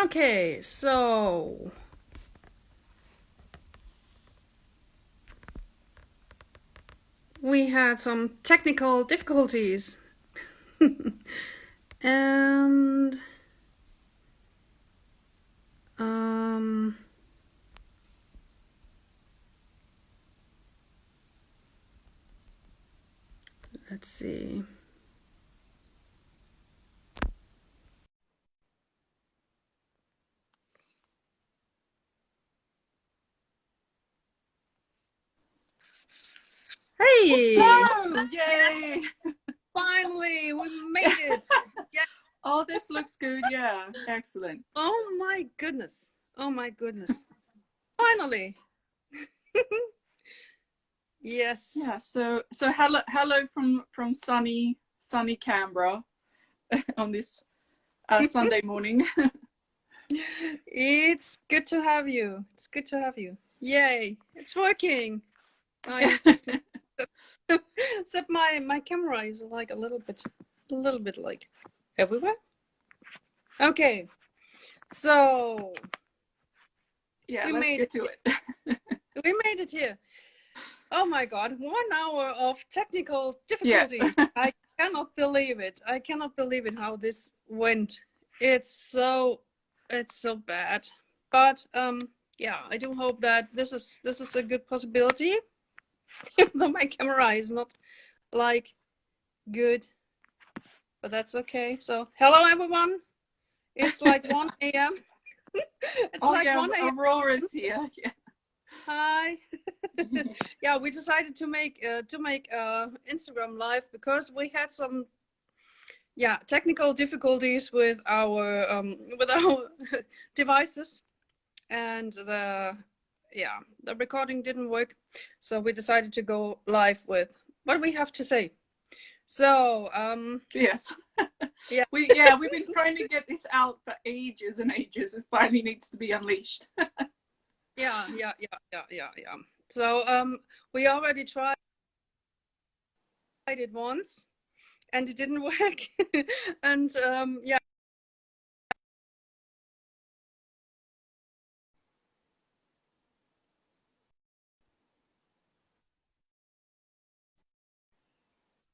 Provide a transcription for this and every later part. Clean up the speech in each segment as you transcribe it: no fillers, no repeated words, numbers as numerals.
Okay, so we had some technical difficulties. And um let's see. Hey! Oh, yay! Yes, finally, we made it. Yeah. Oh, this looks good. Yeah, excellent. Oh my goodness. Oh my goodness. Finally. Yes. Yeah. So hello from sunny Canberra on this Sunday morning. It's good to have you. It's good to have you. Yay. It's working. I just except my camera is like a little bit like everywhere. Okay. So Yeah, we let's made get it to here. it. We made it here. Oh my god, 1 hour of technical Yeah. difficulties. I cannot believe it. I cannot believe it how this went. It's so bad. But yeah, I do hope that this is a good possibility. Even though my camera is not like good, but that's okay. So hello everyone. It's like 1 a.m. It's Oh like yeah, 1 a.m. Aurora's here. Yeah. Hi. Yeah, we decided to make Instagram live because we had some technical difficulties with our devices, and the recording didn't work, so we decided to go live with what we have to say. So Yes. yeah. We've been trying to get this out for ages and ages. It finally needs to be unleashed. Yeah. So we already tried it once and it didn't work. And yeah,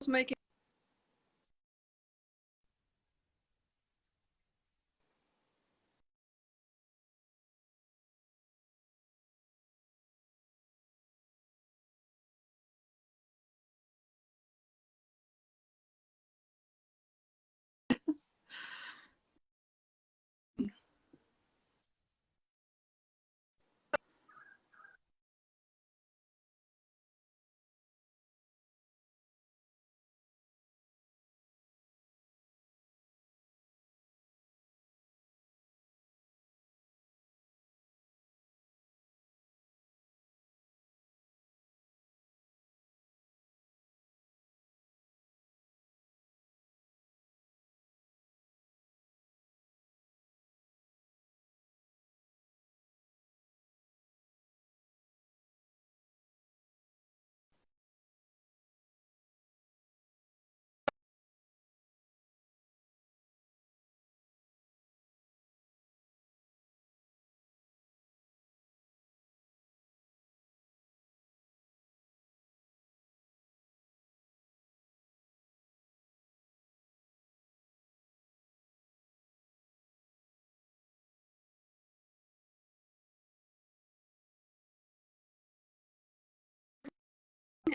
making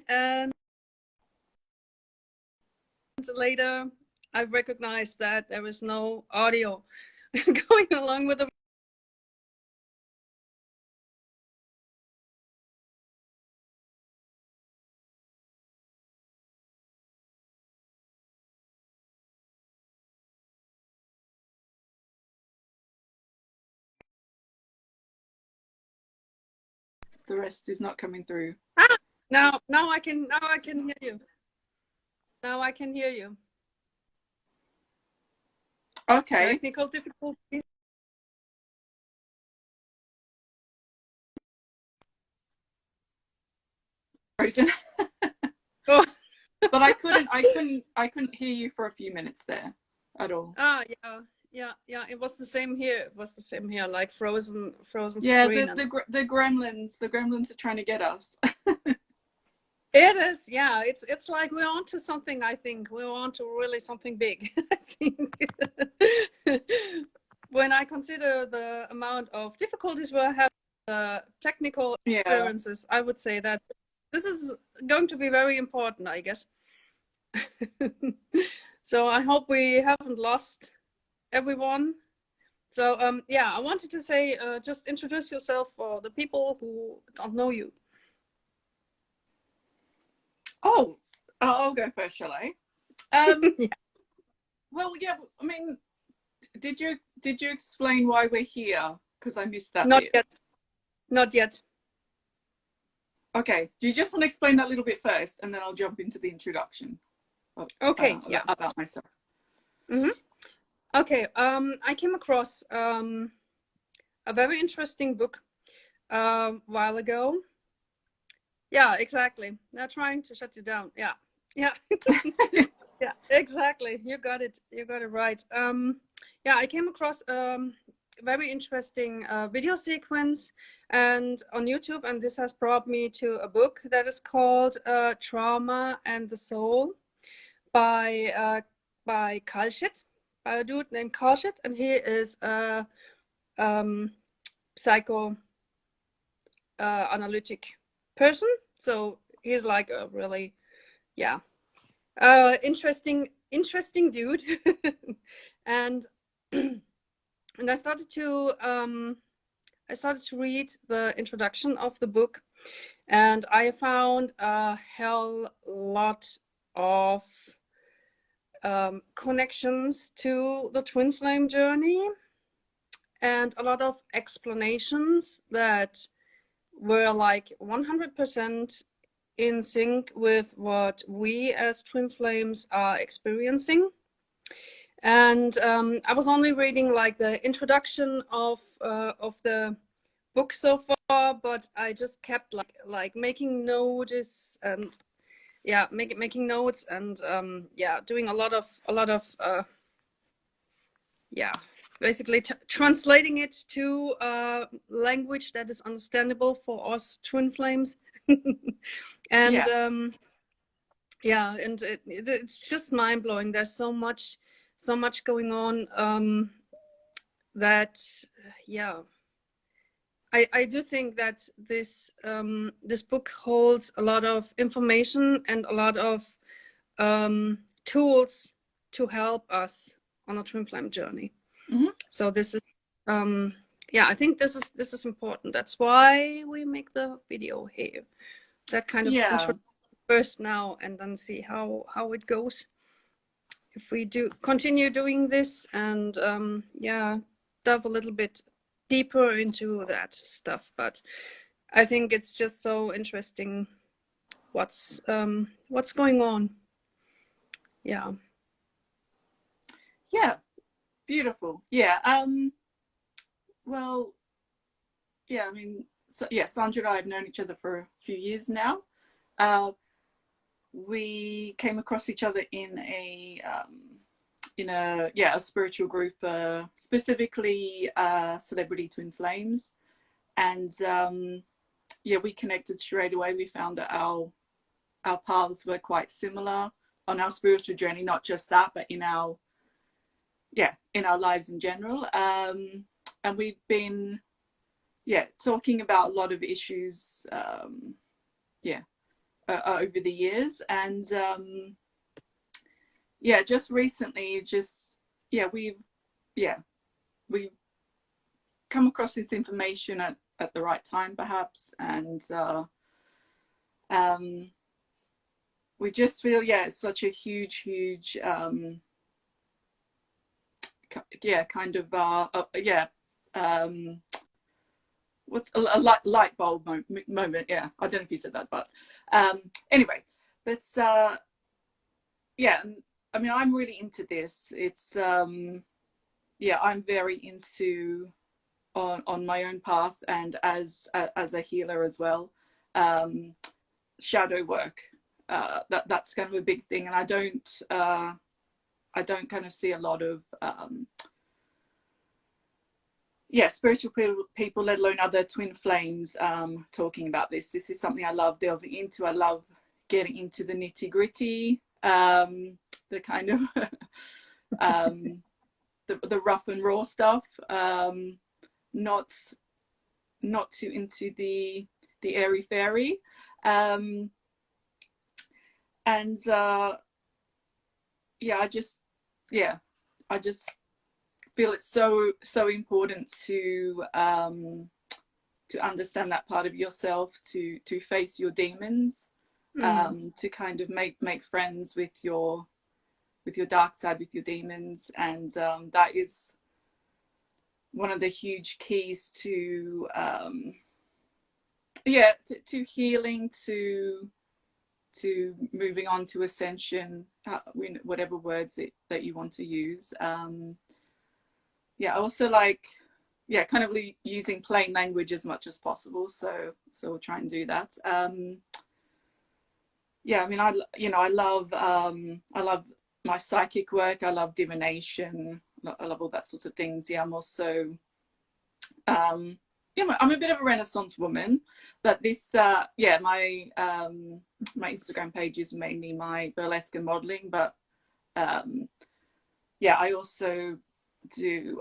and later I recognized that there was no audio going along with The rest is not coming through. now I can hear you. Now I can hear you. Okay. Technical difficulties. Frozen. Oh. But I couldn't hear you for a few minutes there at all. Yeah, yeah. It was the same here. It was the same here. Like frozen Yeah, screen. the gremlins are trying to get us. It is, yeah. It's like we're on to something. I think we're on to really something big. I think when I consider the amount of difficulties we're having, technical Yeah. experiences, I would say that this is going to be very important, I guess. So I hope we haven't lost everyone. So yeah, I wanted to say, just introduce yourself for the people who don't know you. Oh, I'll go first, shall I? Yeah. Well, yeah. I mean, did you explain why we're here? Because I missed that Not bit. yet. Not yet. Okay. Do you just want to explain that a little bit first, and then I'll jump into the introduction? Okay. Yeah. About myself. Mm-hmm. Okay. I came across a very interesting book a while ago. Yeah, exactly. They're trying to shut you down. Yeah. Yeah. Yeah, exactly. You got it. You got it right. Yeah, I came across very interesting video sequence and on YouTube, and this has brought me to a book that is called Trauma and the Soul by Kalshit, by a dude named Kalshit, and he is a psycho analytic person. So he's like a really, yeah, interesting dude. And and I started to read the introduction of the book, and I found a hell lot of connections to the twin flame journey, and a lot of explanations that were like 100% in sync with what we as twin flames are experiencing. And I was only reading like the introduction of the book so far, but I just kept like making notice and yeah, making notes and yeah, doing a lot of yeah, basically translating it to language that is understandable for us twin flames. And Yeah. yeah, and it's just mind blowing. There's so much going on that yeah, I do think that this book holds a lot of information and a lot of tools to help us on a twin flame journey. Mm-hmm. So this is yeah, I think this is important. That's why we make the video here. That kind of intro first now, and then see how it goes if we do continue doing this, and yeah, delve a little bit deeper into that stuff. But I think it's just so interesting what's going on. Yeah. Yeah. Beautiful. Yeah. Well, yeah. I mean, so, yeah. Sandra and I have known each other for a few years now. We came across each other in a spiritual group, specifically Celebrity Twin Flames, and yeah, we connected straight away. We found that our paths were quite similar on our spiritual journey, not just that, but in our lives in general. And we've been talking about a lot of issues over the years, and just recently, we've come across this information at the right time, perhaps, and we just feel it's such a huge kind of what's a light bulb moment. Yeah, I don't know if you said that, but anyway, that's yeah. I mean, I'm really into this. It's I'm very into on my own path, and as a healer as well, shadow work. That's kind of a big thing, and I don't kind of see a lot of yeah, spiritual people, let alone other twin flames, talking about this. This is something I love delving into. I love getting into the nitty gritty, the kind of the rough and raw stuff. Not too into the airy fairy, and yeah, I just feel it's so important to understand that part of yourself, to face your demons, to kind of make friends with your dark side, with your demons, and that is one of the huge keys to to healing, to moving on to ascension, whatever words that you want to use. I also like, kind of using plain language as much as possible, so we'll try and do that. I mean, I love my psychic work. I love divination. I love all that sorts of things. I'm also I'm a bit of a Renaissance woman, but this my my Instagram page is mainly my burlesque and modeling, but I also do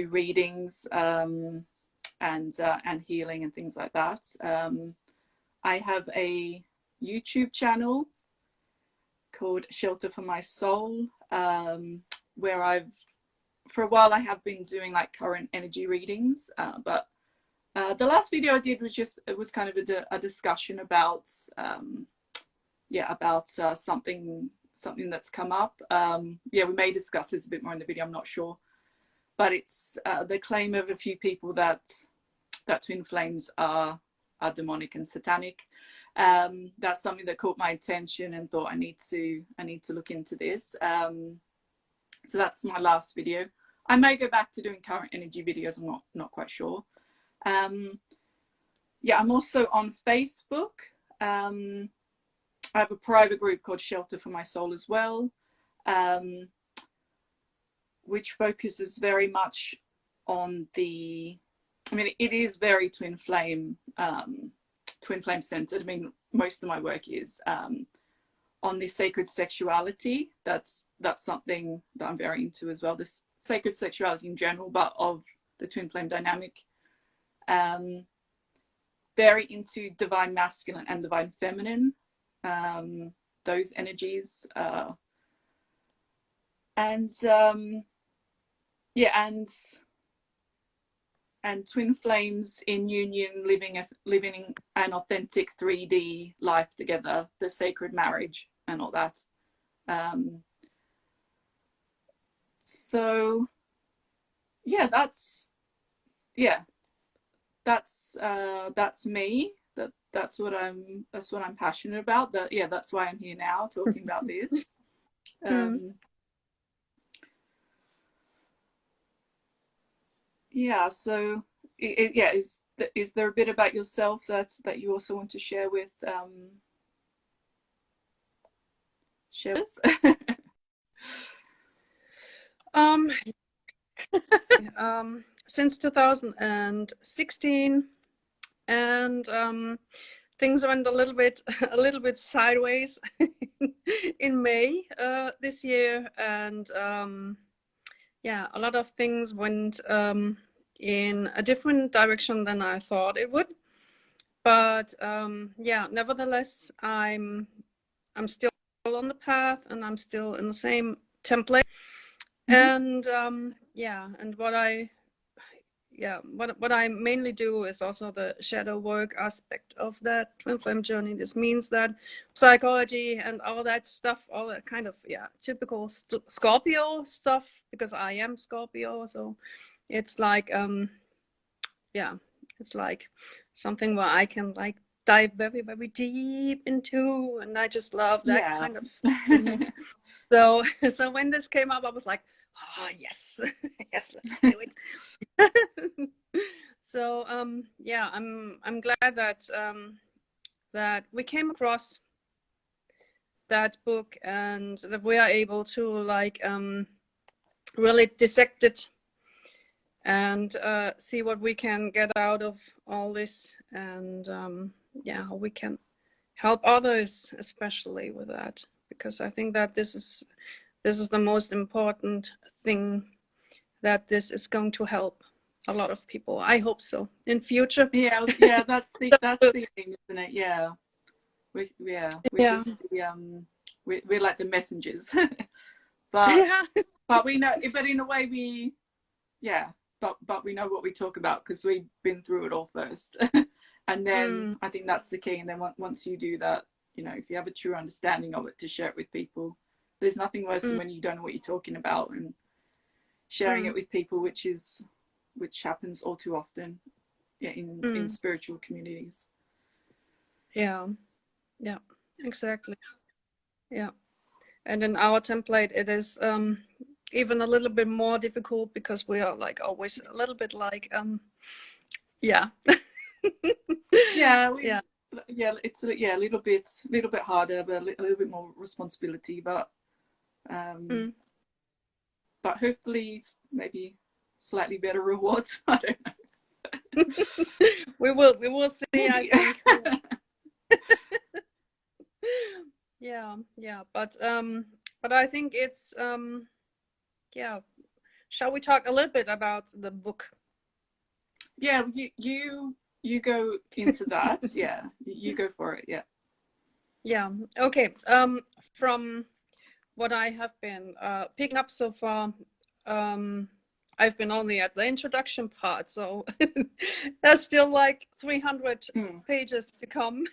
readings, and healing and things like that. I have a YouTube channel called Shelter for My Soul, where for a while I have been doing like current energy readings, but the last video I did was kind of a discussion about something that's come up. We may discuss this a bit more in the video, I'm not sure, but it's the claim of a few people that twin flames are demonic and satanic. That's something that caught my attention and thought I need to look into this. So that's my last video. I may go back to doing current energy videos, I'm not quite sure. I'm also on Facebook. I have a private group called Shelter for My Soul as well, which focuses very much on it is very twin flame centered. I mean, most of my work is on the sacred sexuality. That's something that I'm very into as well, this sacred sexuality in general, but of the twin flame dynamic. Very into divine masculine and divine feminine, those energies, and twin flames in union, living an authentic 3D life together, the sacred marriage and all that. So that's me. That's what I'm passionate about. That's why I'm here now talking about this. So is there a bit about yourself that you also want to share with us? Since 2016, and things went a little bit sideways in May this year, and a lot of things went in a different direction than I thought it would. But nevertheless, I'm still on the path, and I'm still in the same template. And and what I mainly do is also the shadow work aspect of that twin flame journey. This means that psychology and all that stuff, all that kind of typical Scorpio stuff, because I am Scorpio, so it's like it's like something where I can like dive very, very deep into, and I just love that kind of things. So when this came up, I was like, oh yes, yes, let's do it. So I'm glad that we came across that book, and that we are able to like really dissect it and see what we can get out of all this, and yeah, how we can help others, especially with that, because I think that this is the most important thing, that this is going to help a lot of people. I hope so in future. Yeah, that's the thing, isn't it? Yeah, we're Yeah. just we're like the messengers, but Yeah. we know, but in a way but we know what we talk about because we've been through it all first. And then I think that's the key. And then once you do that, you know, if you have a true understanding of it, to share it with people. There's nothing worse than when you don't know what you're talking about, and sharing it with people, which happens all too often, yeah, in spiritual communities. Yeah, yeah, exactly. Yeah. And in our template, it is even a little bit more difficult, because we are like always a little bit like yeah. Yeah, Yeah. it's a little bit harder, but a little bit more responsibility, but hopefully maybe slightly better rewards. I don't know. we will see. Maybe. I think. Yeah, yeah, but I think it's yeah. Shall we talk a little bit about the book? Yeah, you go into that. Yeah, you go for it. Yeah. Yeah. Okay. From what I have been picking up so far, I've been only at the introduction part, so there's still like 300 pages to come.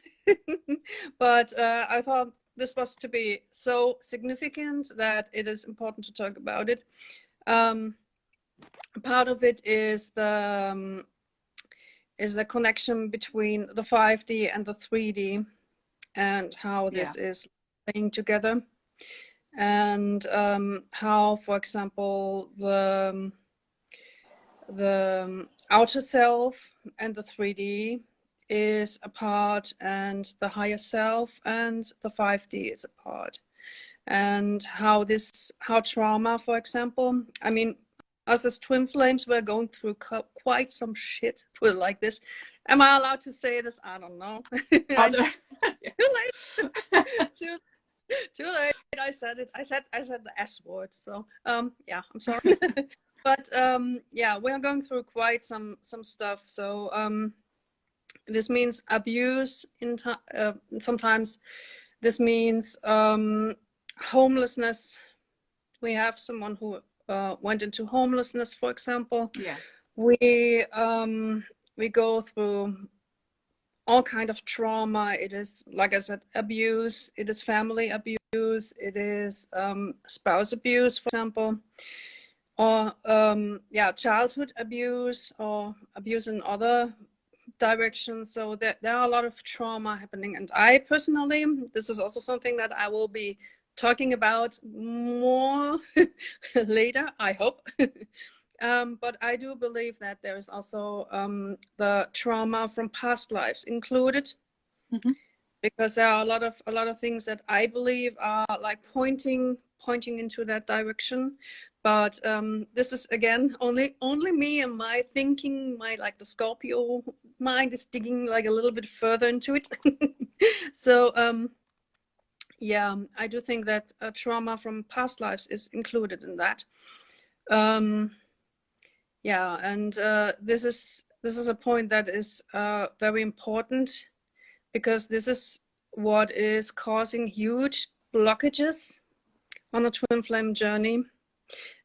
But I thought this was to be so significant that it is important to talk about it. Part of it is the connection between the 5D and the 3D, and how this is playing together, and how, for example, the outer self and the 3D is apart, and the higher self and the 5D is apart, and how trauma, for example, I mean, us as twin flames, we're going through quite some shit, put it like this. Am I allowed to say this? I don't know. Too late. Too late. I said it. I said the S word. So yeah, I'm sorry. But yeah, we're going through quite some stuff. So this means abuse sometimes. This means homelessness. We have someone who went into homelessness, for example. Yeah. We go through all kind of trauma. It is, like I said, abuse. It is family abuse. It is spouse abuse, for example, or yeah, childhood abuse, or abuse in other directions. So there are a lot of trauma happening, and I personally, this is also something that I will be talking about more later, I hope. But I do believe that there is also the trauma from past lives included, because there are a lot of things that I believe are like pointing into that direction. But this is again only me and my thinking. My, like, the Scorpio mind is digging like a little bit further into it. So yeah, I do think that trauma from past lives is included in that. Yeah, and this is a point that is very important, because this is what is causing huge blockages on a twin flame journey,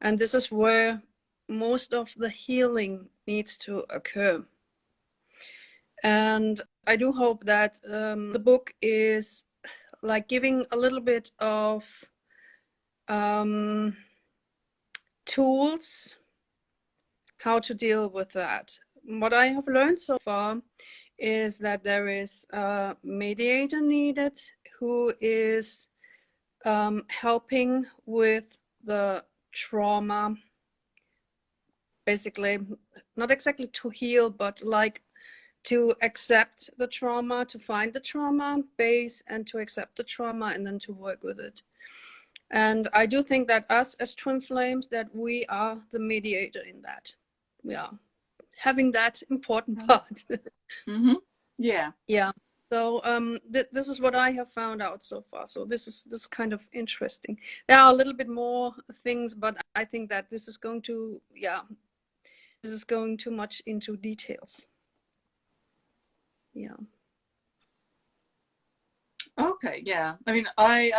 and this is where most of the healing needs to occur. And I do hope that the book is like giving a little bit of tools how to deal with that. What I have learned so far is that there is a mediator needed who is helping with the trauma, basically, not exactly to heal, but like to accept the trauma, to find the trauma base, and to accept the trauma, and then to work with it. And I do think that us as twin flames, that we are the mediator in that. yeah, having that important part. Mm-hmm. Yeah. Yeah. So this is what I have found out so far. So this is kind of interesting. There are a little bit more things, but I think that this is going to, yeah, this is going too much into details. Yeah. Okay. Yeah. I mean, I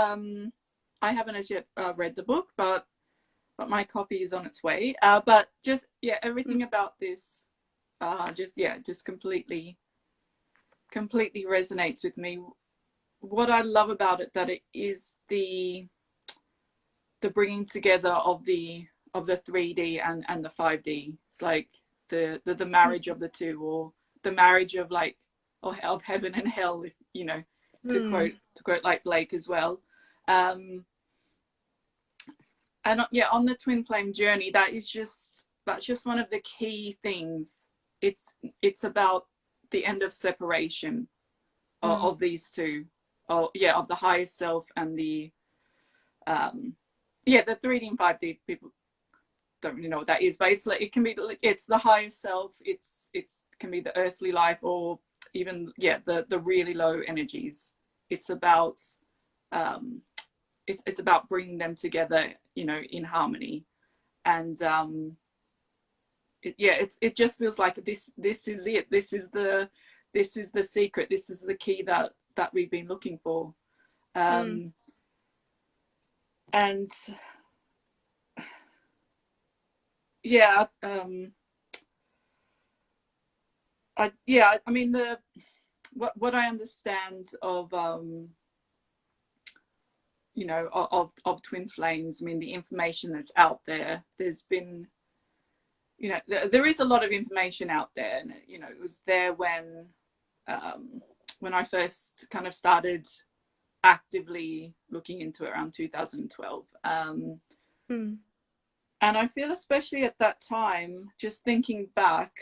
haven't as yet read the book, but my copy is on its way. But just yeah, everything about this, just completely resonates with me. What I love about it, that it is the bringing together of the 3D and the 5D. It's like the marriage of the two, or the marriage of like of heaven and hell, if you know, to quote like Blake as well. And yeah, on the twin flame journey, that's just one of the key things. It's about the end of separation of these two, of the higher self and the the 3D and 5D. People don't really know what that is, but it's like, it can be, it's the higher self, it's can be the earthly life, or even the really low energies. It's about it's about bringing them together, you know, in harmony. And it just feels like this is it. This is the secret. This is the key that we've been looking for. And yeah, I mean, what I understand of you know, of twin flames, I mean, the information that's out there, there's been, you know, there is a lot of information out there, and you know, it was there when I first kind of started actively looking into it around 2012. And I feel, especially at that time, just thinking back,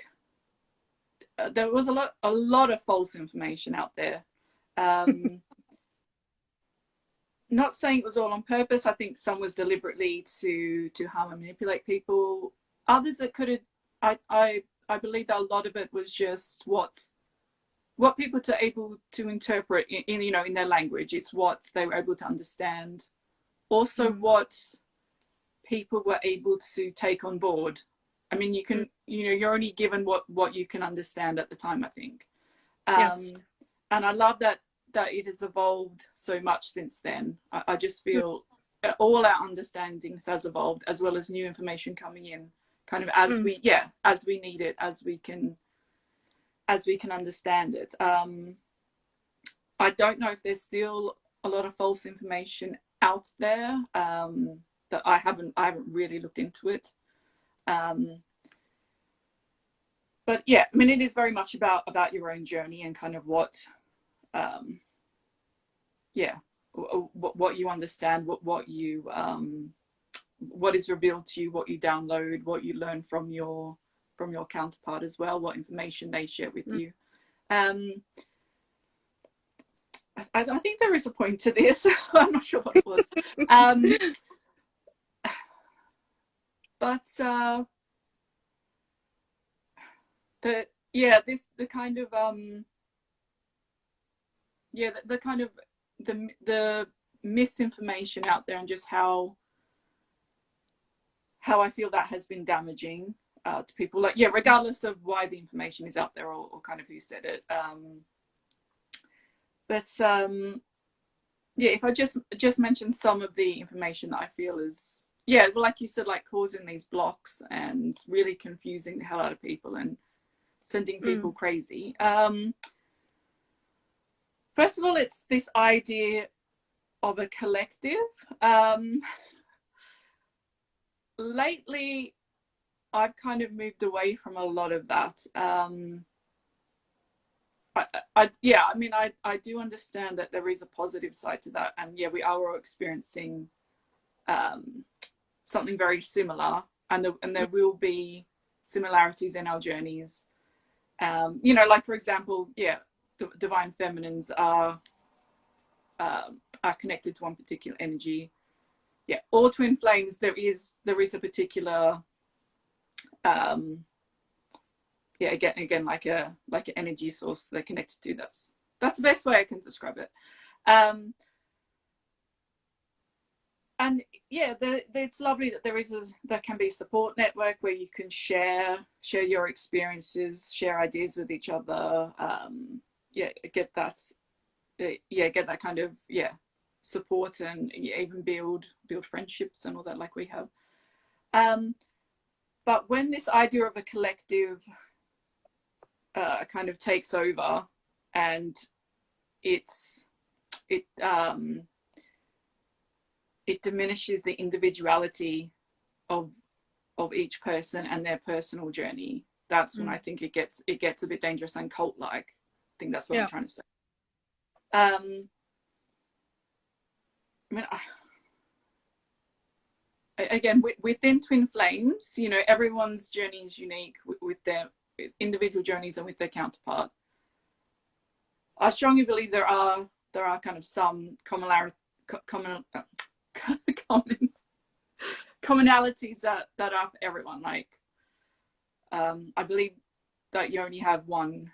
there was a lot of false information out there. Not saying it was all on purpose. I think some was deliberately to harm and manipulate people. Others that could have, I believe that a lot of it was just what people are able to interpret in you know, in their language. It's what they were able to understand. Also, what people were able to take on board. I mean, you can, you know, you're only given what you can understand at the time, I think. Yes. And I love that it has evolved so much since then. I just feel all our understanding has evolved, as well as new information coming in, kind of as we need it, as we can understand it. I don't know if there's still a lot of false information out there, that I haven't really looked into it. But yeah, I mean, it is very much about your own journey and kind of what you understand, what is revealed to you, what you download, what you learn from your counterpart as well, what information they share with you. I think there is a point to this. I'm not sure what it was. But the misinformation out there, and just how I feel that has been damaging to people, like, regardless of why the information is out there, or kind of who said it. If I just mention some of the information that I feel is, like you said, like causing these blocks and really confusing the hell out of people and sending people crazy. First of all, it's this idea of a collective. Lately, I've kind of moved away from a lot of that. I mean, I do understand that there is a positive side to that, and we are all experiencing something very similar, and there will be similarities in our journeys. You know, like, for example, divine feminines are connected to one particular energy. All twin flames, there is a particular yeah, again like an energy source they're connected to. That's the best way I can describe it. And yeah, it's lovely that there can be a support network where you can share your experiences, share ideas with each other. Get that kind of support, and even build friendships and all that, like we have. But when this idea of a collective kind of takes over, and it diminishes the individuality of each person and their personal journey, that's when I think it gets a bit dangerous and cult-like. I think that's what I'm trying to say. I mean, again, within twin flames, you know, everyone's journey is unique with their individual journeys and with their counterpart. I strongly believe there are kind of some commonalities that are for everyone. Like, I believe that you only have one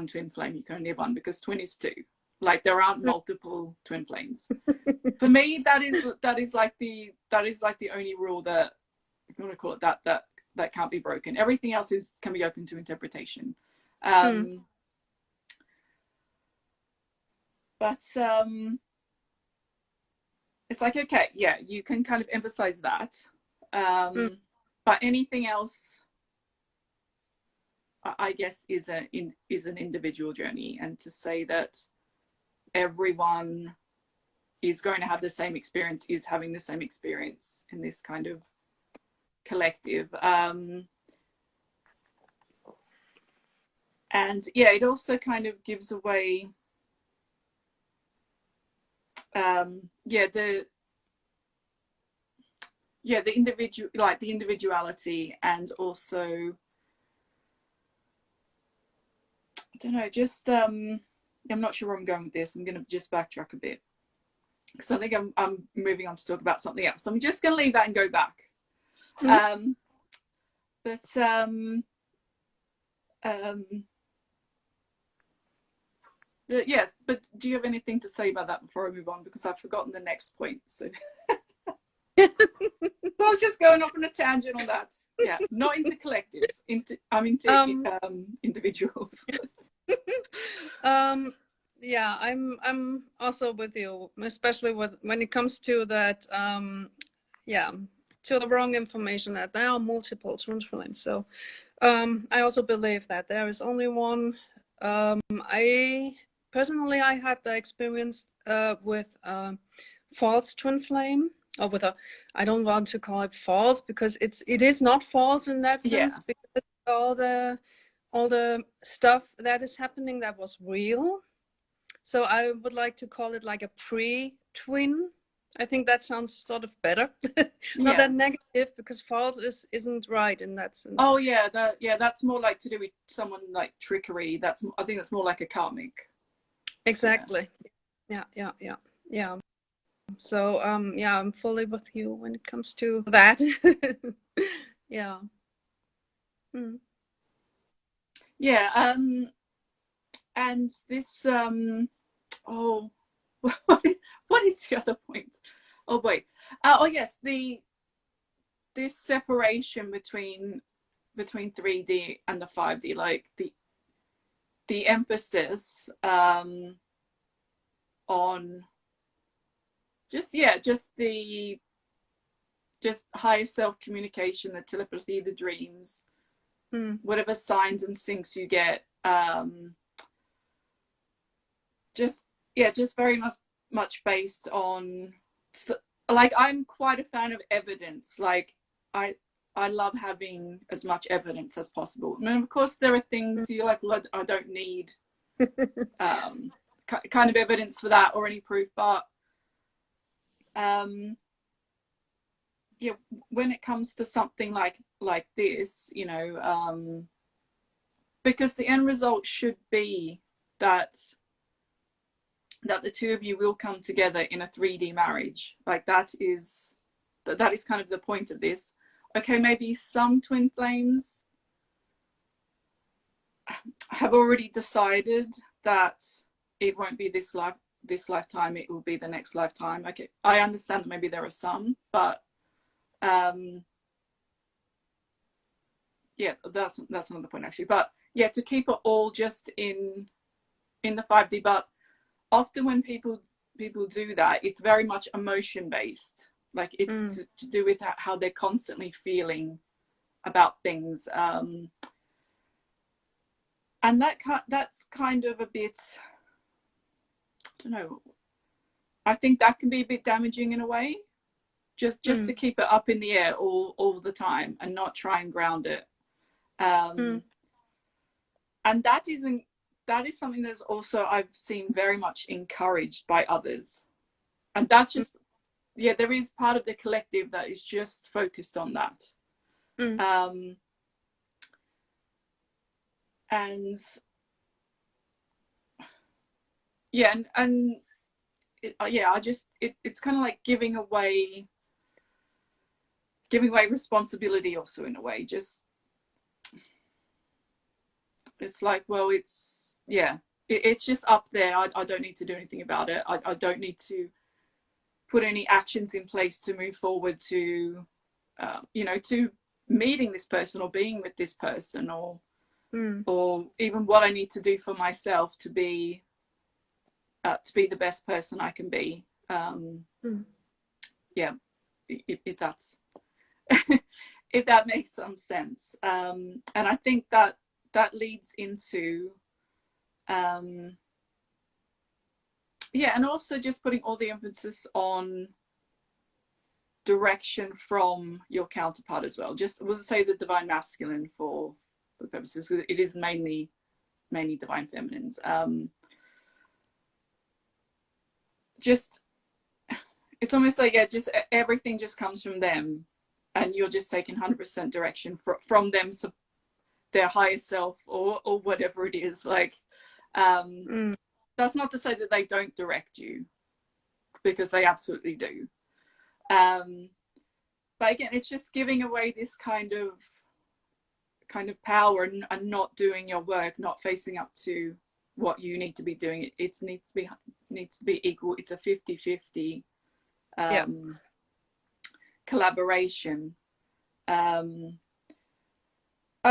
twin flame. You can only have one, because twin is two. Like, there aren't multiple twin flames. For me, that is like the only rule that, if you want to call it that can't be broken. Everything else can be open to interpretation. But it's like, okay, yeah, you can kind of emphasize that, but anything else, I guess, is an individual journey. And to say that everyone is going to have the same experience, is having the same experience in this kind of collective, and yeah, it also kind of gives away the individual, like the individuality, and also, I don't know, just I'm not sure where I'm going with this. I'm going to just backtrack a bit, because I think I'm moving on to talk about something else. So I'm just going to leave that and go back. Yes, but do you have anything to say about that before I move on? Because I've forgotten the next point. So, so I was just going off on a tangent on that. Yeah, not into collectives. I'm into individuals. Yeah, I'm also with you, especially when it comes to that. To the wrong information, that there are multiple twin flames. So I also believe that there is only one. I personally had the experience with false twin flame, or with I don't want to call it false, because it is not false in that sense, because all the stuff that is happening, that was real. So I would like to call it like a pre-twin. I think that sounds sort of better. Not that negative, because false isn't right in that sense. Oh yeah, that's more like to do with someone like trickery. I think that's more like a karmic. Exactly. Yeah. So I'm fully with you when it comes to that. Yeah. Yeah. And this what is the other point? Oh wait. Oh yes, this separation between 3D and the 5D, like the emphasis on just higher self communication, the telepathy, the dreams, whatever signs and syncs you get, just very much based on, like, I'm quite a fan of evidence. Like, I love having as much evidence as possible. I mean, of course, there are things you're like, well, I don't need kind of evidence for that or any proof, but when it comes to something like this, you know, because the end result should be that the two of you will come together in a 3D marriage. Like, that is kind of the point of this. Okay, maybe some twin flames have already decided that it won't be this lifetime, it will be the next lifetime. Okay, I understand that maybe there are some, but yeah, that's another point actually. But yeah, to keep it all just in the 5D. But often when people do that, it's very much emotion based. Like it's to do with how they're constantly feeling about things, and that's kind of a bit, I don't know, I think that can be a bit damaging in a way, just to keep it up in the air all the time and not try and ground it. And that is something that's also I've seen very much encouraged by others, and that's just there is part of the collective that is just focused on that. And yeah, and it's kind of like giving away responsibility also in a way. Just it's like, well, it's just up there. I don't need to do anything about it. I don't need to put any actions in place to move forward to to meeting this person or being with this person, or even what I need to do for myself to be the best person I can be. Yeah, if that's if that makes some sense. And I think that leads into and also just putting all the emphasis on direction from your counterpart as well. Just we'll say the divine masculine for the purposes, it is mainly divine feminines. Just it's almost like just everything just comes from them, and you're just taking 100% direction from them, so their higher self or whatever it is. Like that's not to say that they don't direct you, because they absolutely do. But again, it's just giving away this kind of power and not doing your work, not facing up to what you need to be doing. It needs to be equal. It's a 50-50 collaboration. I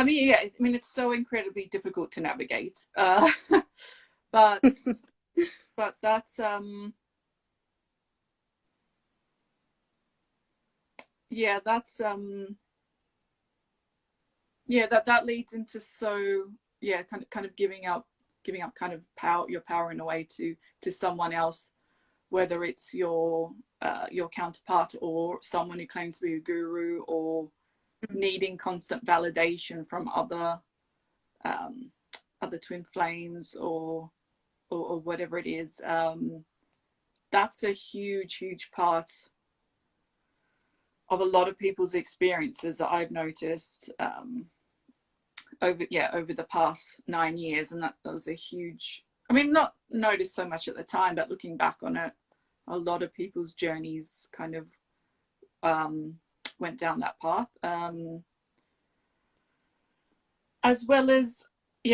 mean, it's so incredibly difficult to navigate, but that's that leads into kind of giving up kind of your power in a way to someone else, whether it's your counterpart or someone who claims to be a guru, or needing constant validation from other twin flames or whatever it is. That's a huge part of a lot of people's experiences that I've noticed over the past 9 years. And that was a huge, I mean, not noticed so much at the time, but looking back on it, a lot of people's journeys kind of went down that path, as well as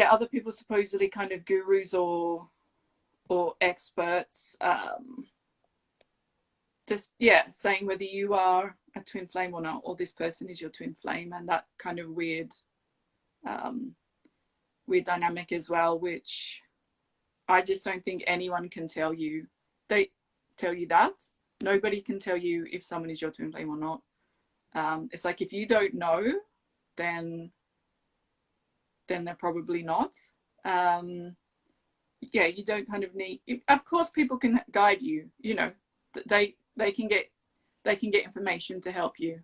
other people supposedly kind of gurus or experts, just saying whether you are a twin flame or not, or this person is your twin flame, and that kind of weird dynamic as well, which I just don't think anyone can tell you. They tell you that nobody can tell you if someone is your twin flame or not. It's like, if you don't know, then they're probably not. You don't kind of need, of course people can guide you, they can get information to help you,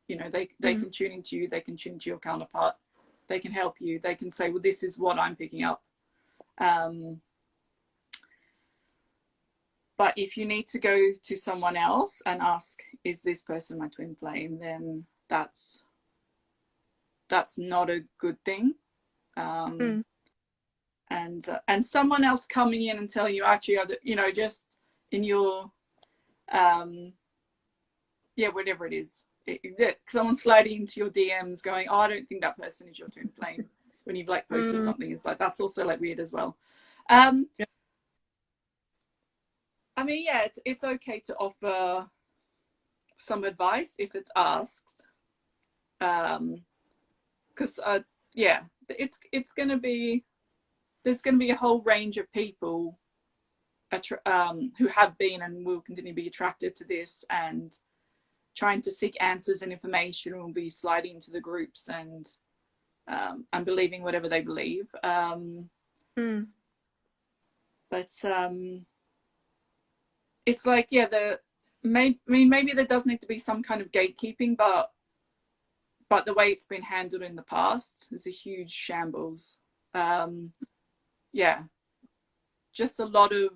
they can tune into you, they can tune to your counterpart, they can help you, they can say, well, this is what I'm picking up. But if you need to go to someone else and ask, is this person my twin flame, then that's not a good thing. And someone else coming in and telling you, actually, just in your whatever it is, someone sliding into your DMs going, oh, I don't think that person is your twin flame, when you've like posted something. It's like, that's also like weird as well. Yeah. I mean, yeah, it's okay to offer some advice if it's asked. Because yeah, it's going to be, there's going to be a whole range of people who have been and will continue to be attracted to this and trying to seek answers and information, will be sliding into the groups and believing whatever they believe. But it's like, yeah, maybe there does need to be some kind of gatekeeping, but the way it's been handled in the past is a huge shambles. Yeah, just a lot of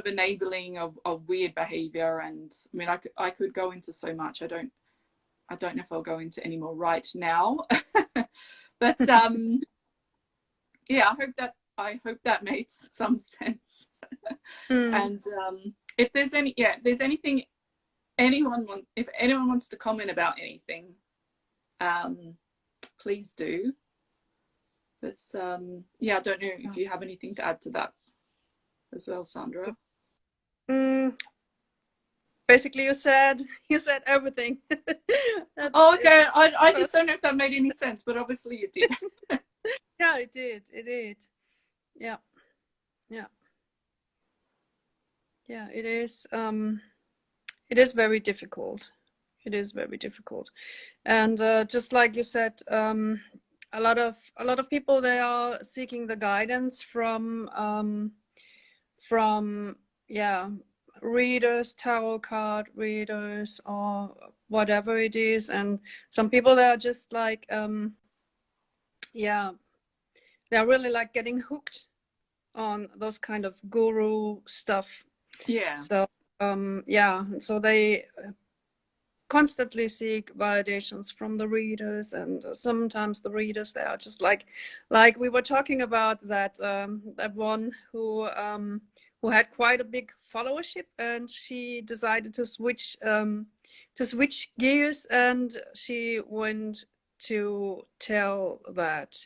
enabling of weird behavior. And I mean, I could go into so much. I don't know if I'll go into any more right now. But yeah, I hope that made some sense. And if there's anything if anyone wants to comment about anything, please do. But yeah, I don't know if you have anything to add to that as well, Sandra. Basically, you said everything. Oh, okay. I just don't know if that made any sense, but obviously it did. Yeah, it did. Yeah. It is. It is very difficult. It is very difficult, and just like you said, a lot of people, they are seeking the guidance from readers, tarot card readers, or whatever it is. And some people, they are just like they're really like getting hooked on those kind of guru stuff. Yeah. So so they constantly seek validations from the readers, and sometimes the readers, they are just like we were talking about that that one who had quite a big followership, and she decided to switch gears, and she went to tell that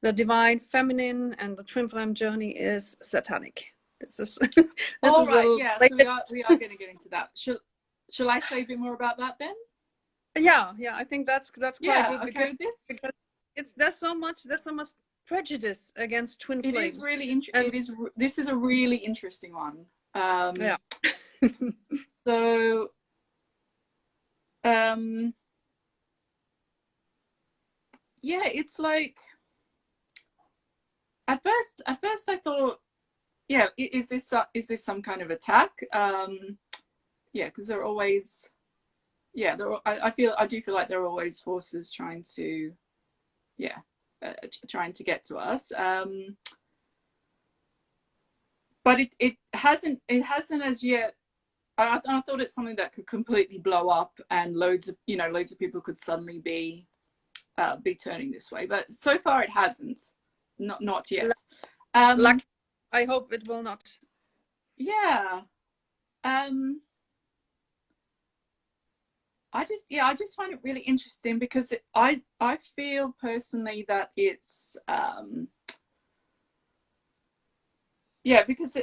the divine feminine and the twin flame journey is satanic. This is all right. Yeah, so we are going to get into that. Shall I say a bit more about that then? Yeah, I think that's quite good, because there's so much prejudice against twin flames. It is really this is a really interesting one. Yeah. So yeah, it's like, at first I thought, yeah, is this some kind of attack? Yeah, because they're always, yeah, I do feel like there are always forces trying to, trying to get to us. But it hasn't as yet. I thought it's something that could completely blow up, and loads of people could suddenly be turning this way. But so far it hasn't. Not yet. Lucky. I hope it will not. Yeah. I just find it really interesting, because I feel personally that it's because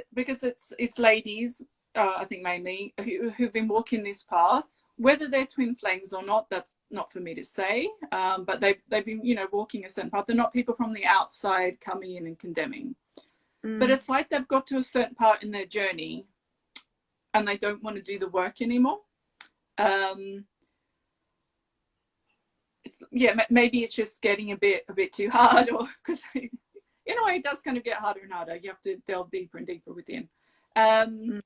it's ladies, I think mainly, who've been walking this path. Whether they're twin flames or not, that's not for me to say. But they've been walking a certain path. They're not people from the outside coming in and condemning. But it's like they've got to a certain part in their journey, and they don't want to do the work anymore. Maybe it's just getting a bit too hard, or because in a way it does kind of get harder and harder. You have to delve deeper and deeper within. And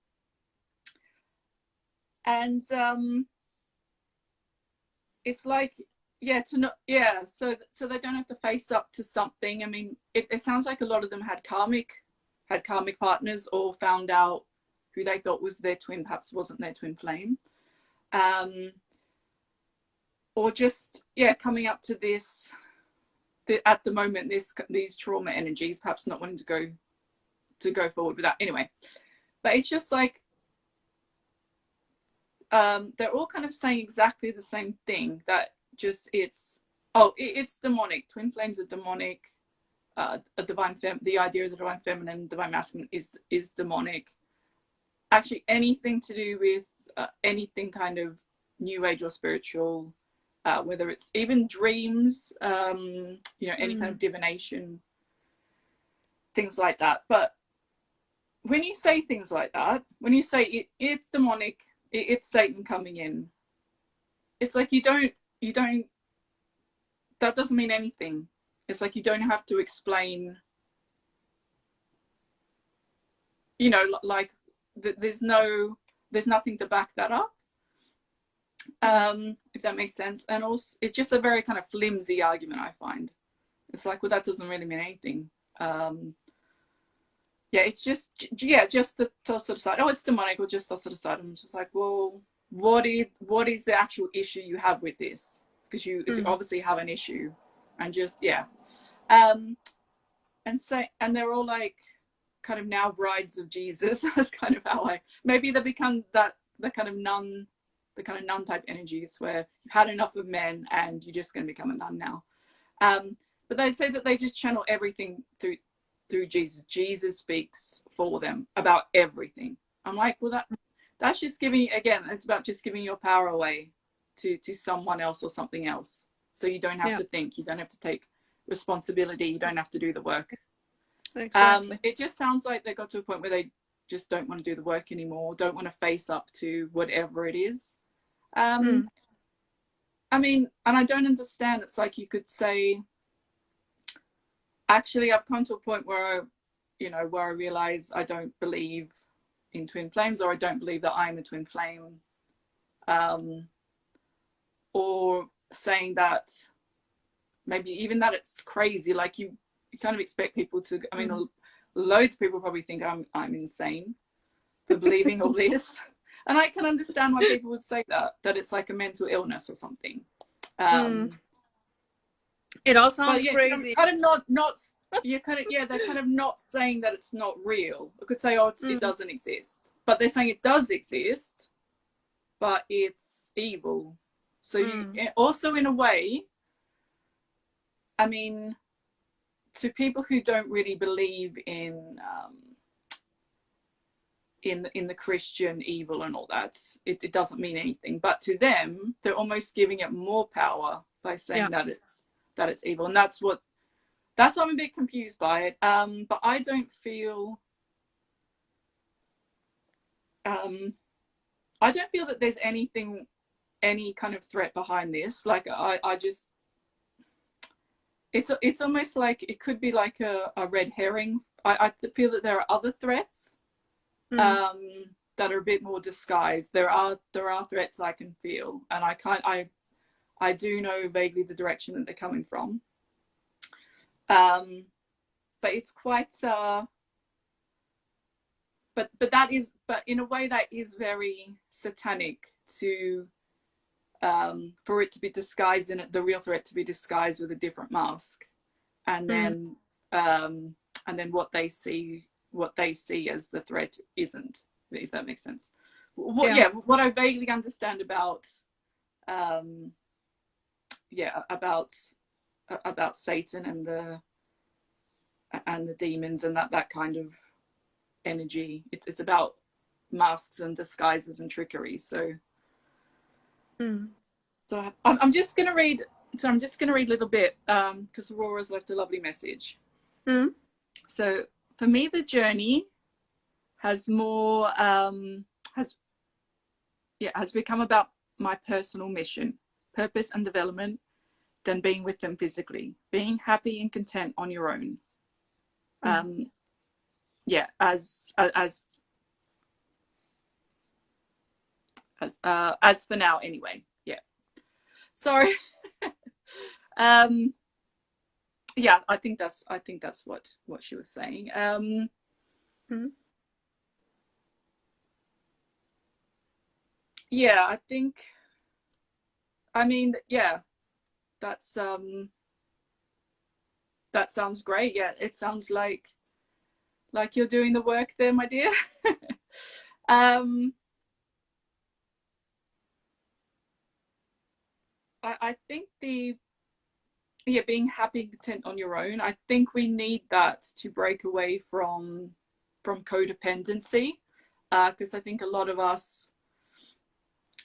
it's like, so they don't have to face up to something. I mean, it sounds like a lot of them had karmic partners, or found out who they thought was their twin perhaps wasn't their twin flame. Or just coming up to this, at the moment, these trauma energies, perhaps not wanting to go forward with that anyway. But it's just like, they're all kind of saying exactly the same thing, that just it's Oh, it's demonic. Twin flames are demonic. The idea of the divine feminine, divine masculine is demonic. Actually, anything to do with anything kind of new age or spiritual, whether it's even dreams, any kind of divination, things like that. But when you say things like that, when you say it's demonic, it's Satan coming in, it's like you don't, that doesn't mean anything. It's like you don't have to explain, like there's nothing to back that up, if that makes sense. And also it's just a very kind of flimsy argument, I find. It's like, well, that doesn't really mean anything. It's just to toss it aside. Oh, it's demonic, or just toss it aside. I'm just like, well, what is the actual issue you have with this? Because you obviously have an issue. And just and they're all like kind of now brides of Jesus. That's kind of how maybe they become the kind of nun type energies, where you've had enough of men and you're just going to become a nun now. But they say that they just channel everything through Jesus. Jesus speaks for them about everything. I'm like, well, that's just giving, again, it's about just giving your power away to someone else or something else. So you don't have to think, you don't have to take responsibility, you don't have to do the work. Exactly. It just sounds like they got to a point where they just don't want to do the work anymore, don't want to face up to whatever it is. I mean, and I don't understand. It's like you could say, actually, I've come to a point where I realize I don't believe in twin flames, or I don't believe that I'm a twin flame, or saying that maybe even that it's crazy. Like you kind of expect people to, I mean, loads of people probably think I'm insane for believing all this. And I can understand why people would say that it's like a mental illness or something. It all sounds crazy. Kind of they're kind of not saying that it's not real. I could say, oh, it doesn't exist, but they're saying it does exist, but it's evil. So you also, in a way, I mean, to people who don't really believe in the Christian evil and all that, it doesn't mean anything. But to them, they're almost giving it more power by saying that it's evil, and that's what I'm a bit confused by it. But I don't feel that there's any kind of threat behind this. Like I just, it's almost like it could be like a red herring. I feel that there are other threats that are a bit more disguised. There are threats I can feel, and I do know vaguely the direction that they're coming from. But it's quite but in a way that is very satanic to for it to be disguised in the real threat to be disguised with a different mask, and then what they see as the threat isn't, if that makes sense. What I vaguely understand about about Satan and the demons and that kind of energy, it's about masks and disguises and trickery. So I'm just gonna read a little bit because Aurora's left a lovely message. So for me, the journey has more has become about my personal mission, purpose and development than being with them physically, being happy and content on your own. As for now anyway. Sorry. I think that's what she was saying. I think, I mean, that's that sounds great. It sounds like you're doing the work there, my dear. I think yeah, being happy and content on your own. I think we need that to break away from codependency, because I think a lot of us,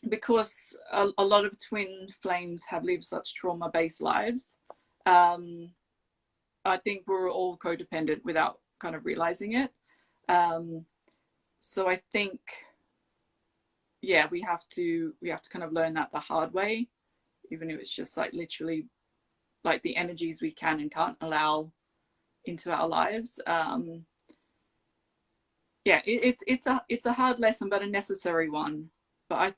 because a lot of twin flames have lived such trauma-based lives, I think we're all codependent without kind of realizing it. So I think, yeah, we have to kind of learn that the hard way, even if it's just like literally like the energies we can and can't allow into our lives. Yeah, it's a hard lesson, but a necessary one. But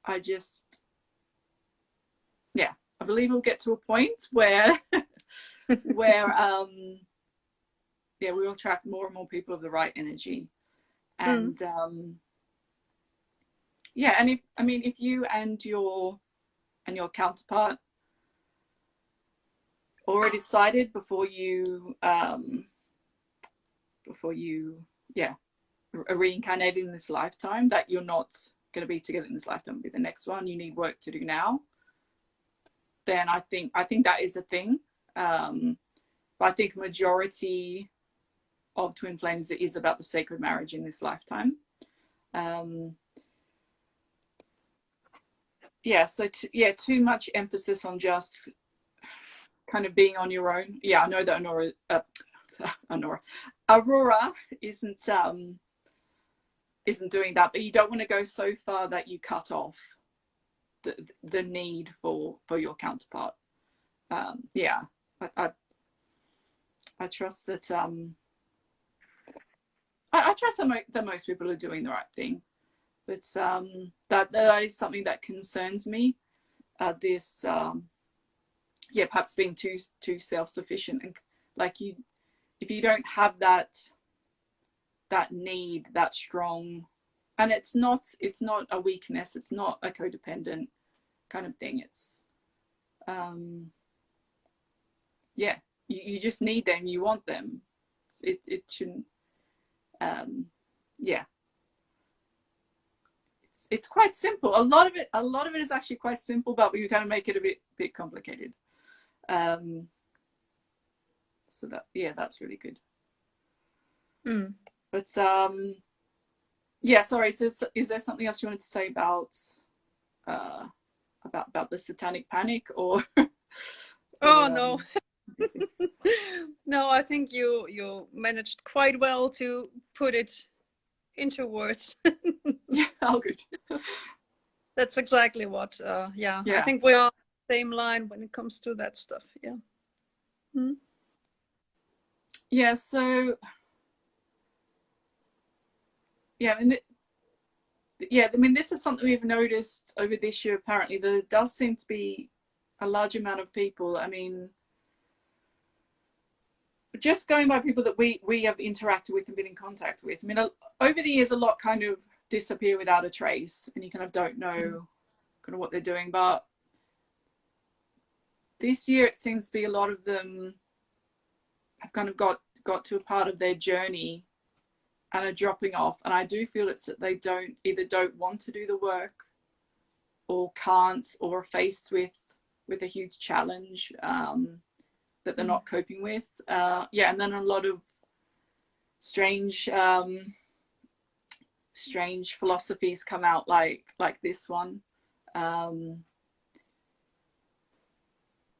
I just, yeah, I believe we'll get to a point where where yeah, we will attract more and more people of the right energy. And yeah, and if you and your counterpart already decided before you yeah, are reincarnated in this lifetime that you're not going to be together in this lifetime, it'll be the next one, you need work to do now, then I think that is a thing. But I think majority of twin flames, it is about the sacred marriage in this lifetime. Yeah, so too much emphasis on just kind of being on your own. Yeah, I know that Aurora isn't doing that, but you don't want to go so far that you cut off the need for your counterpart. Yeah, I trust that I trust that most people are doing the right thing. But that is something that concerns me. This yeah, perhaps being too self-sufficient, and like if you don't have that need, that strong, and it's not a weakness, it's not a codependent kind of thing, it's yeah, you just need them, you want them, it shouldn't yeah, it's quite simple. A lot of it is actually quite simple, but we kind of make it a bit complicated. So that, yeah, that's really good. But yeah, sorry, so is there something else you wanted to say about the satanic panic, or oh no. No, I think you managed quite well to put it into words. Yeah, oh good. That's exactly what yeah, I think we are on the same line when it comes to that stuff. Yeah. Yeah, so yeah, I mean, this is something we've noticed over this year. Apparently, there does seem to be a large amount of people. I mean, just going by people that we have interacted with and been in contact with. I mean, over the years, a lot kind of disappear without a trace, and you kind of don't know kind of what they're doing. But this year, it seems to be a lot of them have kind of got to a part of their journey and are dropping off. And I do feel it's that they don't want to do the work, or can't, or are faced with a huge challenge that they're not coping with. Yeah, and then a lot of strange philosophies come out, like this one.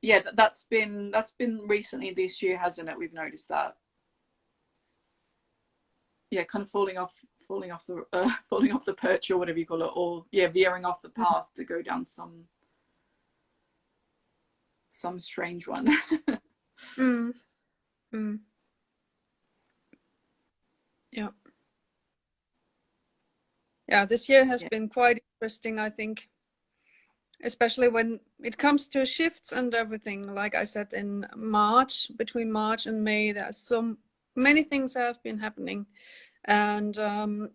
Yeah, that's been recently this year, hasn't it? We've noticed that. Yeah, kind of falling off the perch, or whatever you call it, or yeah, veering off the path to go down some strange one. Yeah. Yeah, this year has been quite interesting, I think, especially when it comes to shifts and everything. Like I said, in March, between March and May, there's so many things have been happening. And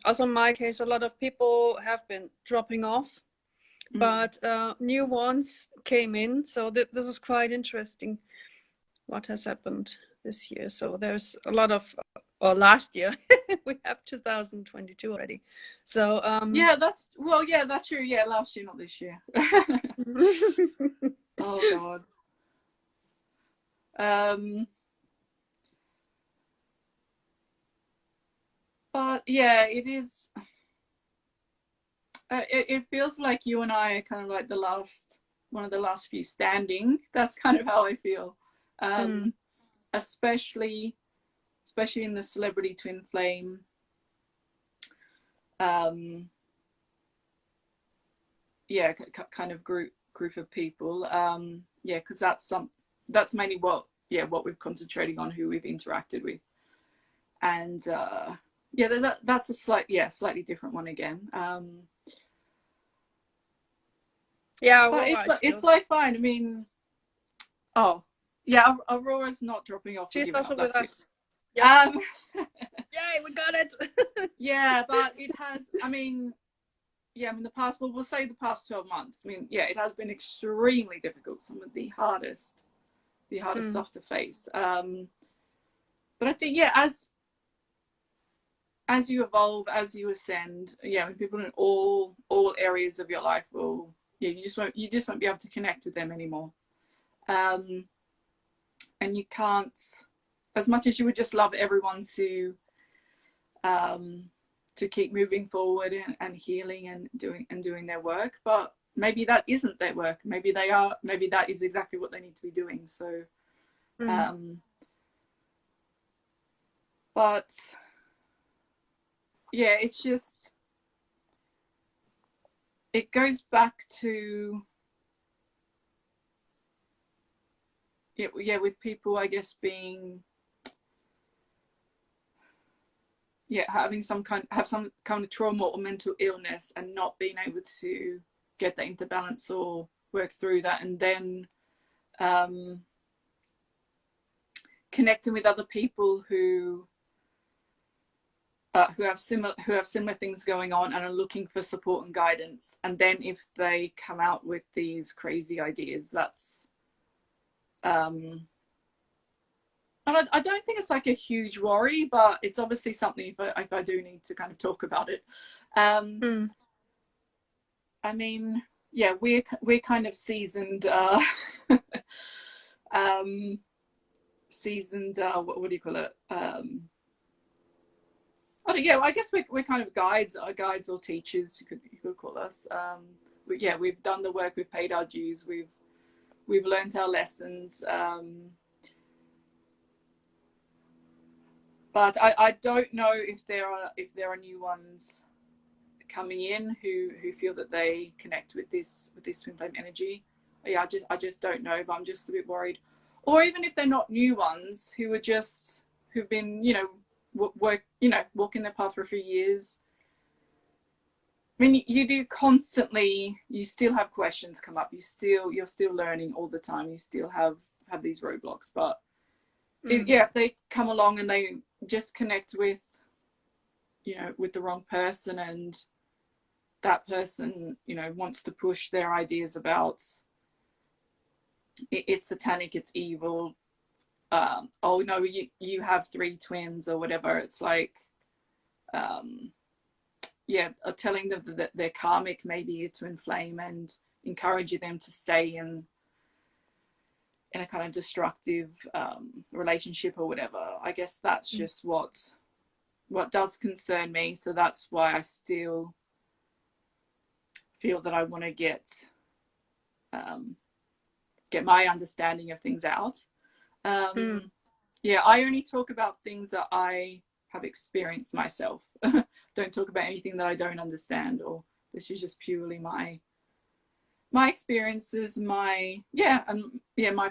also in my case, a lot of people have been dropping off, but new ones came in. So this is quite interesting what has happened this year. So there's a lot of, or last year, we have 2022 already. So yeah, that's true. Yeah, last year, not this year. Oh God. But yeah, it is. It feels like you and I are kind of like one of the last few standing. That's kind of how I feel. Especially in the celebrity twin flame. Yeah, kind of group of people. Yeah, because that's mainly what we're concentrating on, who we've interacted with, and yeah, that's a slightly different one again. Yeah, But Aurora it's still. like fine. I mean, oh yeah, Aurora's not dropping off or She's giving also up. with That's good. us. Yes. Um, Yay, we got it. yeah, but it has. I mean, yeah, I mean we'll say the past 12 months. I mean, yeah, it has been extremely difficult. Some of the hardest stuff to face. But I think, yeah, as you evolve, as you ascend, yeah, people in all areas of your life will, yeah, you just won't be able to connect with them anymore. And you can't, as much as you would just love everyone to keep moving forward and healing and doing their work, but maybe that isn't their work. Maybe that is exactly what they need to be doing. So but yeah, it's just, it goes back to, yeah, with people, I guess, being, yeah, having some kind of trauma or mental illness and not being able to get that into balance or work through that, and then connecting with other people who have similar things going on and are looking for support and guidance, and then if they come out with these crazy ideas, that's and I don't think it's like a huge worry, but it's obviously something if I do need to kind of talk about it. I mean, yeah, we're kind of seasoned seasoned what do you call it? Yeah, I guess we're kind of guides or teachers, you could call us. Yeah, we've done the work, we've paid our dues, we've learned our lessons. But I don't know if there are new ones coming in who feel that they connect with this twin flame energy. Yeah, I just don't know, but I'm just a bit worried. Or even if they're not new ones, who've been, walking their path for a few years. I mean, you do constantly. You still have questions come up. You're still learning all the time. You still have these roadblocks, but if they come along and they just connect with the wrong person, and that person wants to push their ideas about it's satanic, it's evil, oh no, you have 3 twins or whatever, it's like telling them that they're karmic, maybe, to inflame and encouraging them to stay in a kind of destructive relationship or whatever. I guess that's just what does concern me. So that's why I still feel that I want to get my understanding of things out. Yeah, I only talk about things that I have experienced myself. Don't talk about anything that I don't understand, or this is just purely my experiences, my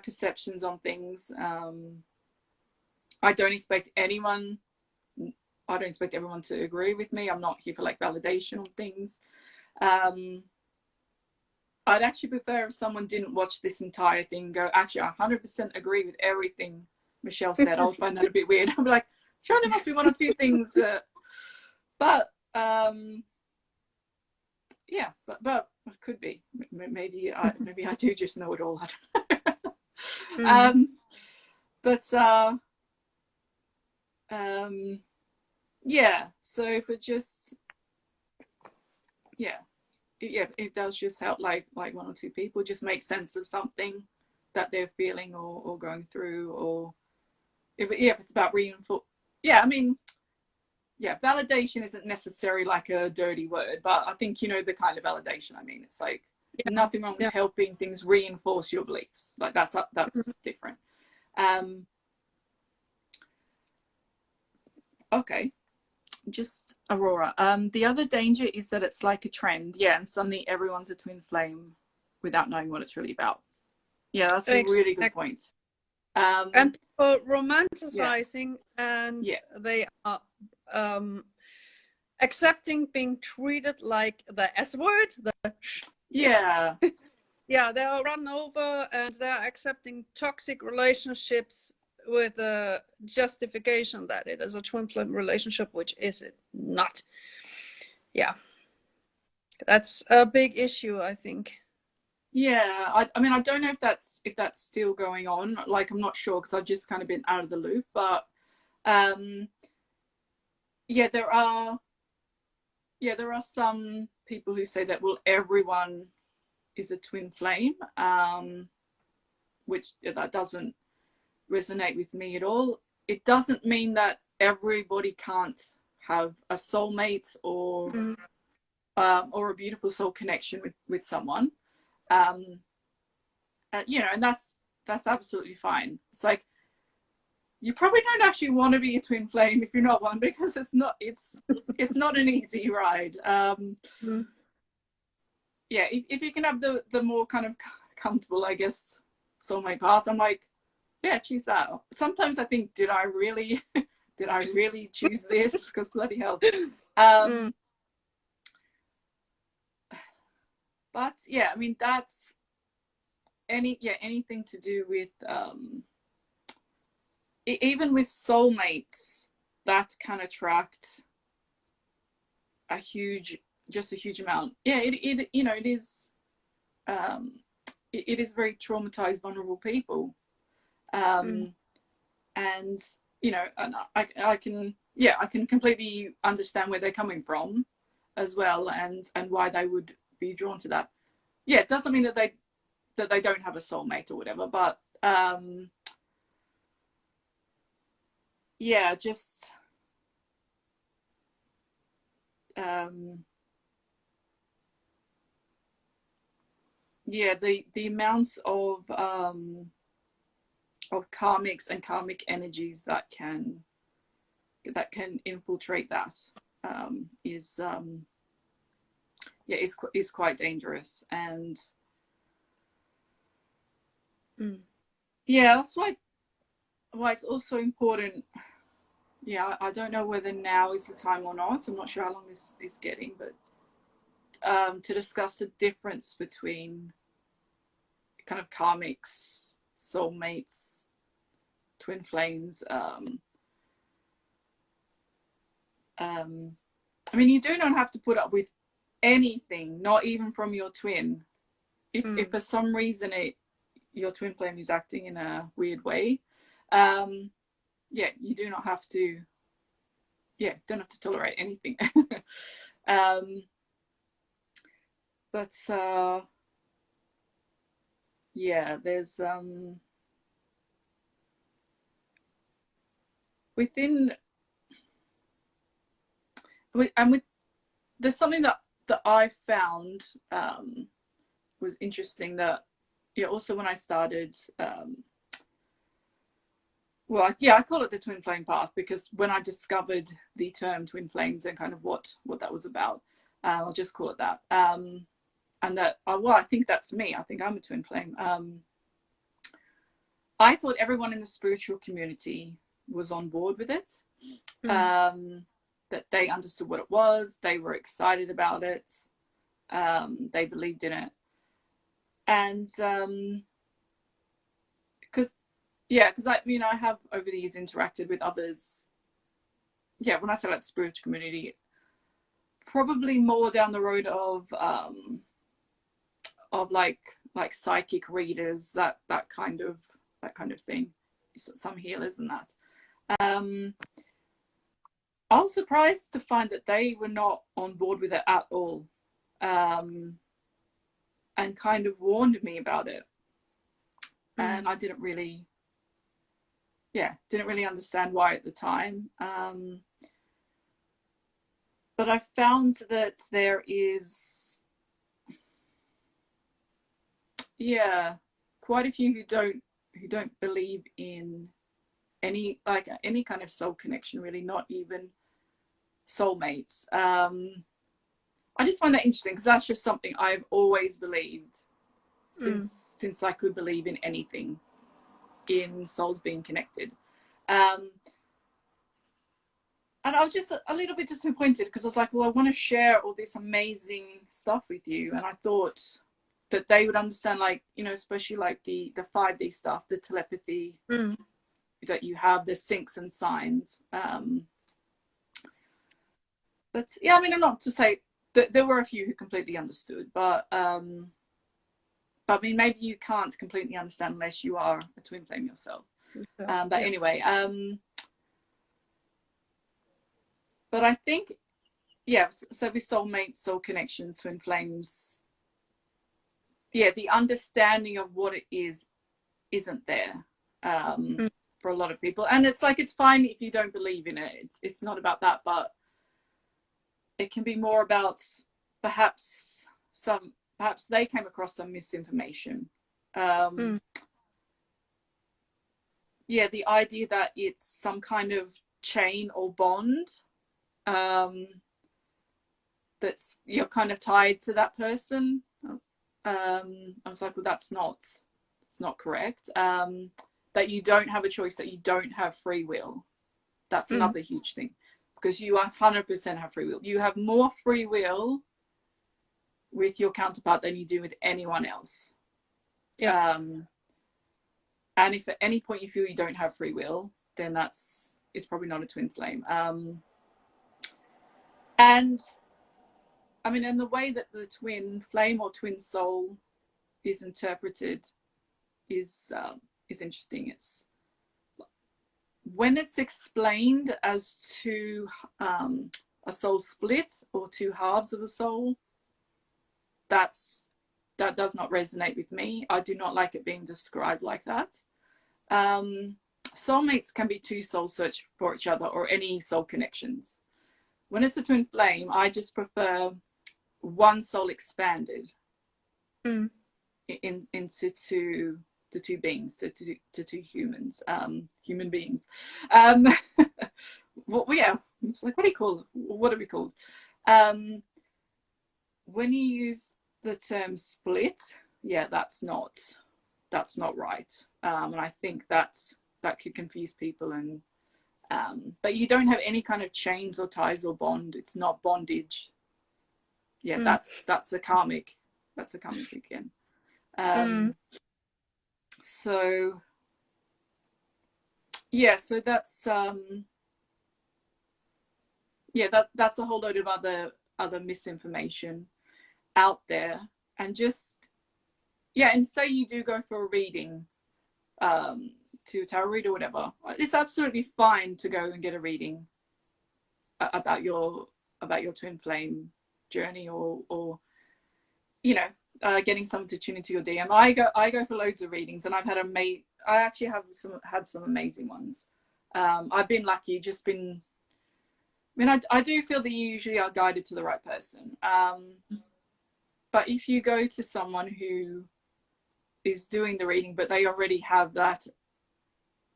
perceptions on things. I don't expect everyone to agree with me. I'm not here for like validation on things. I'd actually prefer if someone didn't watch this entire thing, go, actually, I 100% agree with everything Michelle said. I would find that a bit weird. I'd be like, sure, there must be 1 or 2 things. But yeah, but it could be. Maybe I do just know it all. I don't know. But yeah. So if it just, it does just help like 1 or 2 people just make sense of something, that they're feeling or going through, or if it's about reinforce. Yeah, I mean, yeah, validation isn't necessarily like a dirty word, but I think you know the kind of validation I mean. It's like nothing wrong with helping things reinforce your beliefs. Like that's different. Okay, just Aurora. The other danger is that it's like a trend, yeah, and suddenly everyone's a twin flame without knowing what it's really about. Yeah, that's a really good point. And people romanticizing, and they are accepting being treated like the S word. Yeah. Yeah, they are run over, and they are accepting toxic relationships with the justification that it is a twin flame relationship, which is it not. Yeah, that's a big issue, I think. Yeah, I mean, I don't know if that's still going on. Like, I'm not sure because I've just kind of been out of the loop. But yeah, there are some people who say that, well, everyone is a twin flame, which that doesn't resonate with me at all. It doesn't mean that everybody can't have a soulmate or a beautiful soul connection with someone. You know, and that's absolutely fine. It's like you probably don't actually want to be a twin flame if you're not one, because it's not an easy ride. Yeah, if you can have the more kind of comfortable, I guess, soulmate path, I'm like, yeah, choose that. Sometimes I think, did I really choose this? Because bloody hell. But yeah, I mean, that's anything to do with even with soulmates that can attract a huge amount. Yeah, it you know, it is very traumatized, vulnerable people, and you know, and I can completely understand where they're coming from as well, and why they would be drawn to that. Yeah, it doesn't mean that they don't have a soulmate or whatever, but yeah, just yeah, the amounts of karmics and karmic energies that can infiltrate that is quite dangerous. And yeah, that's why it's also important. Yeah, I don't know whether now is the time or not. I'm not sure how long this is getting, but to discuss the difference between kind of karmics, soulmates, twin flames. I mean, you do not have to put up with anything, not even from your twin. If for some reason your twin flame is acting in a weird way, yeah, you do not have to. Yeah, don't have to tolerate anything. But yeah, there's within there's something that I found was interesting, that also when I started well, yeah, I call it the twin flame path, because when I discovered the term twin flames and kind of what that was about, I'll just call it that. And that, well, I think that's me. I think I'm a twin flame. I thought everyone in the spiritual community was on board with it, that they understood what it was, they were excited about it, they believed in it. And because I have over the years interacted with others. Yeah, when I say like the spiritual community, probably more down the road of like psychic readers, that kind of thing, some healers and that. I was surprised to find that they were not on board with it at all, and kind of warned me about it. and I didn't really understand why at the time. But I found that there is, quite a few who don't believe in any kind of soul connection, really, not even soulmates. I just find that interesting because that's just something I've always believed since I could believe in anything, in souls being connected. And I was just a little bit disappointed because I was like, well, I want to share all this amazing stuff with you, and I thought that they would understand, like, you know, especially like the 5D stuff, the telepathy that you have, the syncs and signs. But yeah, I mean, not to say that there were a few who completely understood, but I mean, maybe you can't completely understand unless you are a twin flame yourself. But anyway, but I think, so with soulmates, soul connections, twin flames, the understanding of what it is isn't there for a lot of people. And it's like, it's fine if you don't believe in it. It's not about that, but it can be more about perhaps they came across some misinformation. The idea that it's some kind of chain or bond, that's, you're kind of tied to that person. I was like, well, it's not correct. That you don't have a choice, that you don't have free will. That's another huge thing, because you 100% have free will. You have more free will with your counterpart than you do with anyone else. And if at any point you feel you don't have free will, then it's probably not a twin flame. And I mean, and the way that the twin flame or twin soul is interpreted is interesting. It's when it's explained as to a soul split or two halves of a soul, that does not resonate with me. I do not like it being described like that. Soulmates can be two souls searching for each other, or any soul connections. When it's a twin flame, I just prefer one soul expanded into the two beings, to two humans, human beings. Well, yeah, it's like, what are we called? When you use the term split, that's not right. And I think that could confuse people. And but you don't have any kind of chains or ties or bond. It's not bondage. That's a karmic again. So so that's that's a whole load of other misinformation out there. And just and say you do go for a reading, to a tarot read or whatever, it's absolutely fine to go and get a reading about your twin flame journey, or getting someone to tune into your DM. I go for loads of readings, and I've had I actually have had some amazing ones. I've been lucky, I do feel that you usually are guided to the right person. But if you go to someone who is doing the reading, but they already have that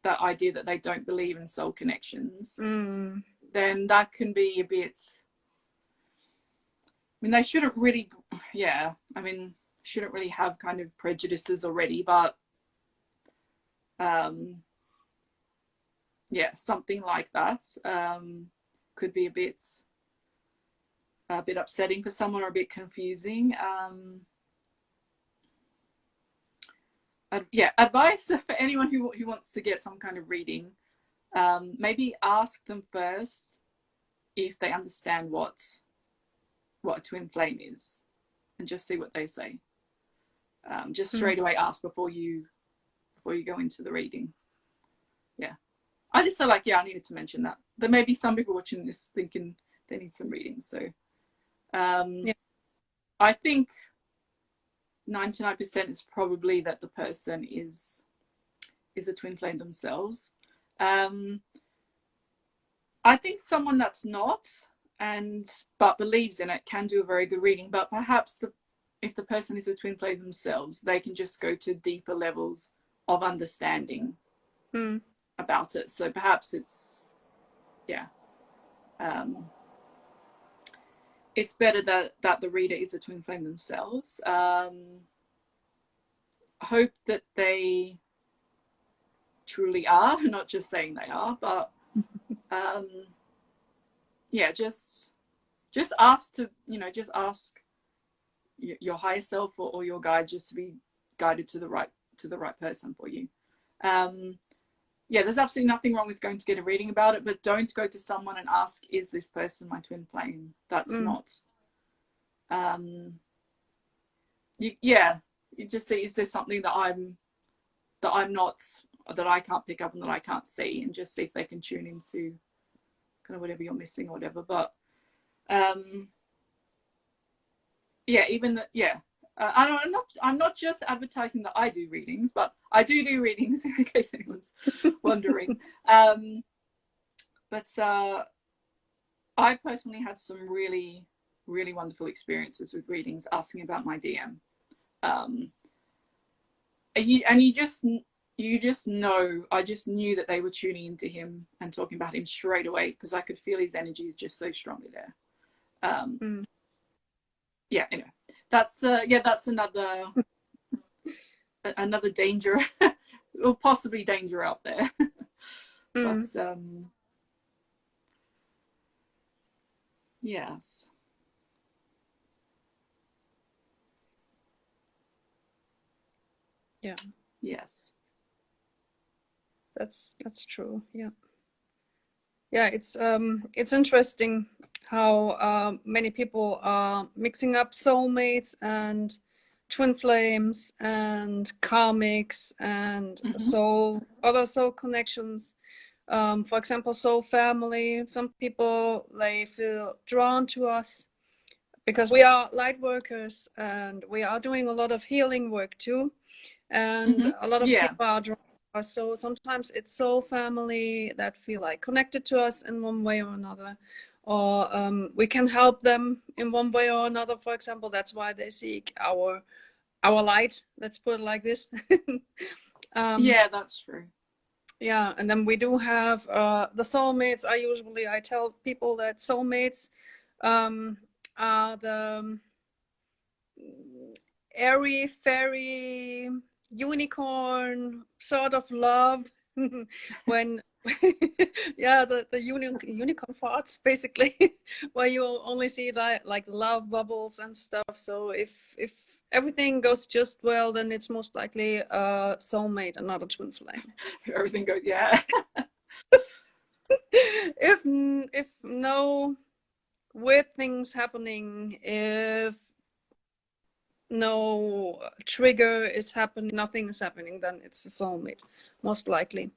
idea that they don't believe in soul connections, then that can be a bit, they shouldn't really, shouldn't really have kind of prejudices already, but something like that could be a bit upsetting for someone, or a bit confusing. Advice for anyone who wants to get some kind of reading, maybe ask them first if they understand what a twin flame is, and just see what they say. Just straight away ask before you go into the reading. I just feel like I needed to mention that. There may be some people watching this thinking they need some reading. So I think 99% is probably that the person is is a twin flame themselves. I think someone that's not but believes in it can do a very good reading. But perhaps if the person is a twin flame themselves, they can just go to deeper levels of understanding about it. So perhaps it's it's better that the reader is a twin flame themselves. Hope that they truly are, not just saying they are, but just ask to, just ask your higher self or your guide just to be guided to the right person for you. There's absolutely nothing wrong with going to get a reading about it, but don't go to someone and ask, is this person my twin flame? That's not. You just see, is there something that I'm not, that I can't pick up and that I can't see, and just see if they can tune into kind of whatever you're missing or whatever. But I'm not just advertising that I do readings, but I do readings in case anyone's wondering. But I personally had some really, really wonderful experiences with readings, asking about my DM. You just know, I just knew that they were tuning into him and talking about him straight away, because I could feel his energy is just so strongly there. Anyway, that's another danger or possibly danger out there. But yes. Yeah. Yes. That's true. Yeah. It's interesting how many people are mixing up soulmates and twin flames and karmics and other soul connections. For example, soul family. Some people, they feel drawn to us because we are light workers and we are doing a lot of healing work too. And a lot of people are drawn to us. So sometimes it's soul family that feel like connected to us in one way or another. Or we can help them in one way or another. For example, that's why they seek our light. Let's put it like this. That's true. Yeah, and then we do have the soulmates. I tell people that soulmates are the airy, fairy, unicorn sort of love. When the unicorn farts, basically, where you only see like love bubbles and stuff. So if everything goes just well, then it's most likely a soulmate and not a twin flame. Everything goes, if no weird things happening, if no trigger is happening, nothing is happening, then it's a soulmate, most likely.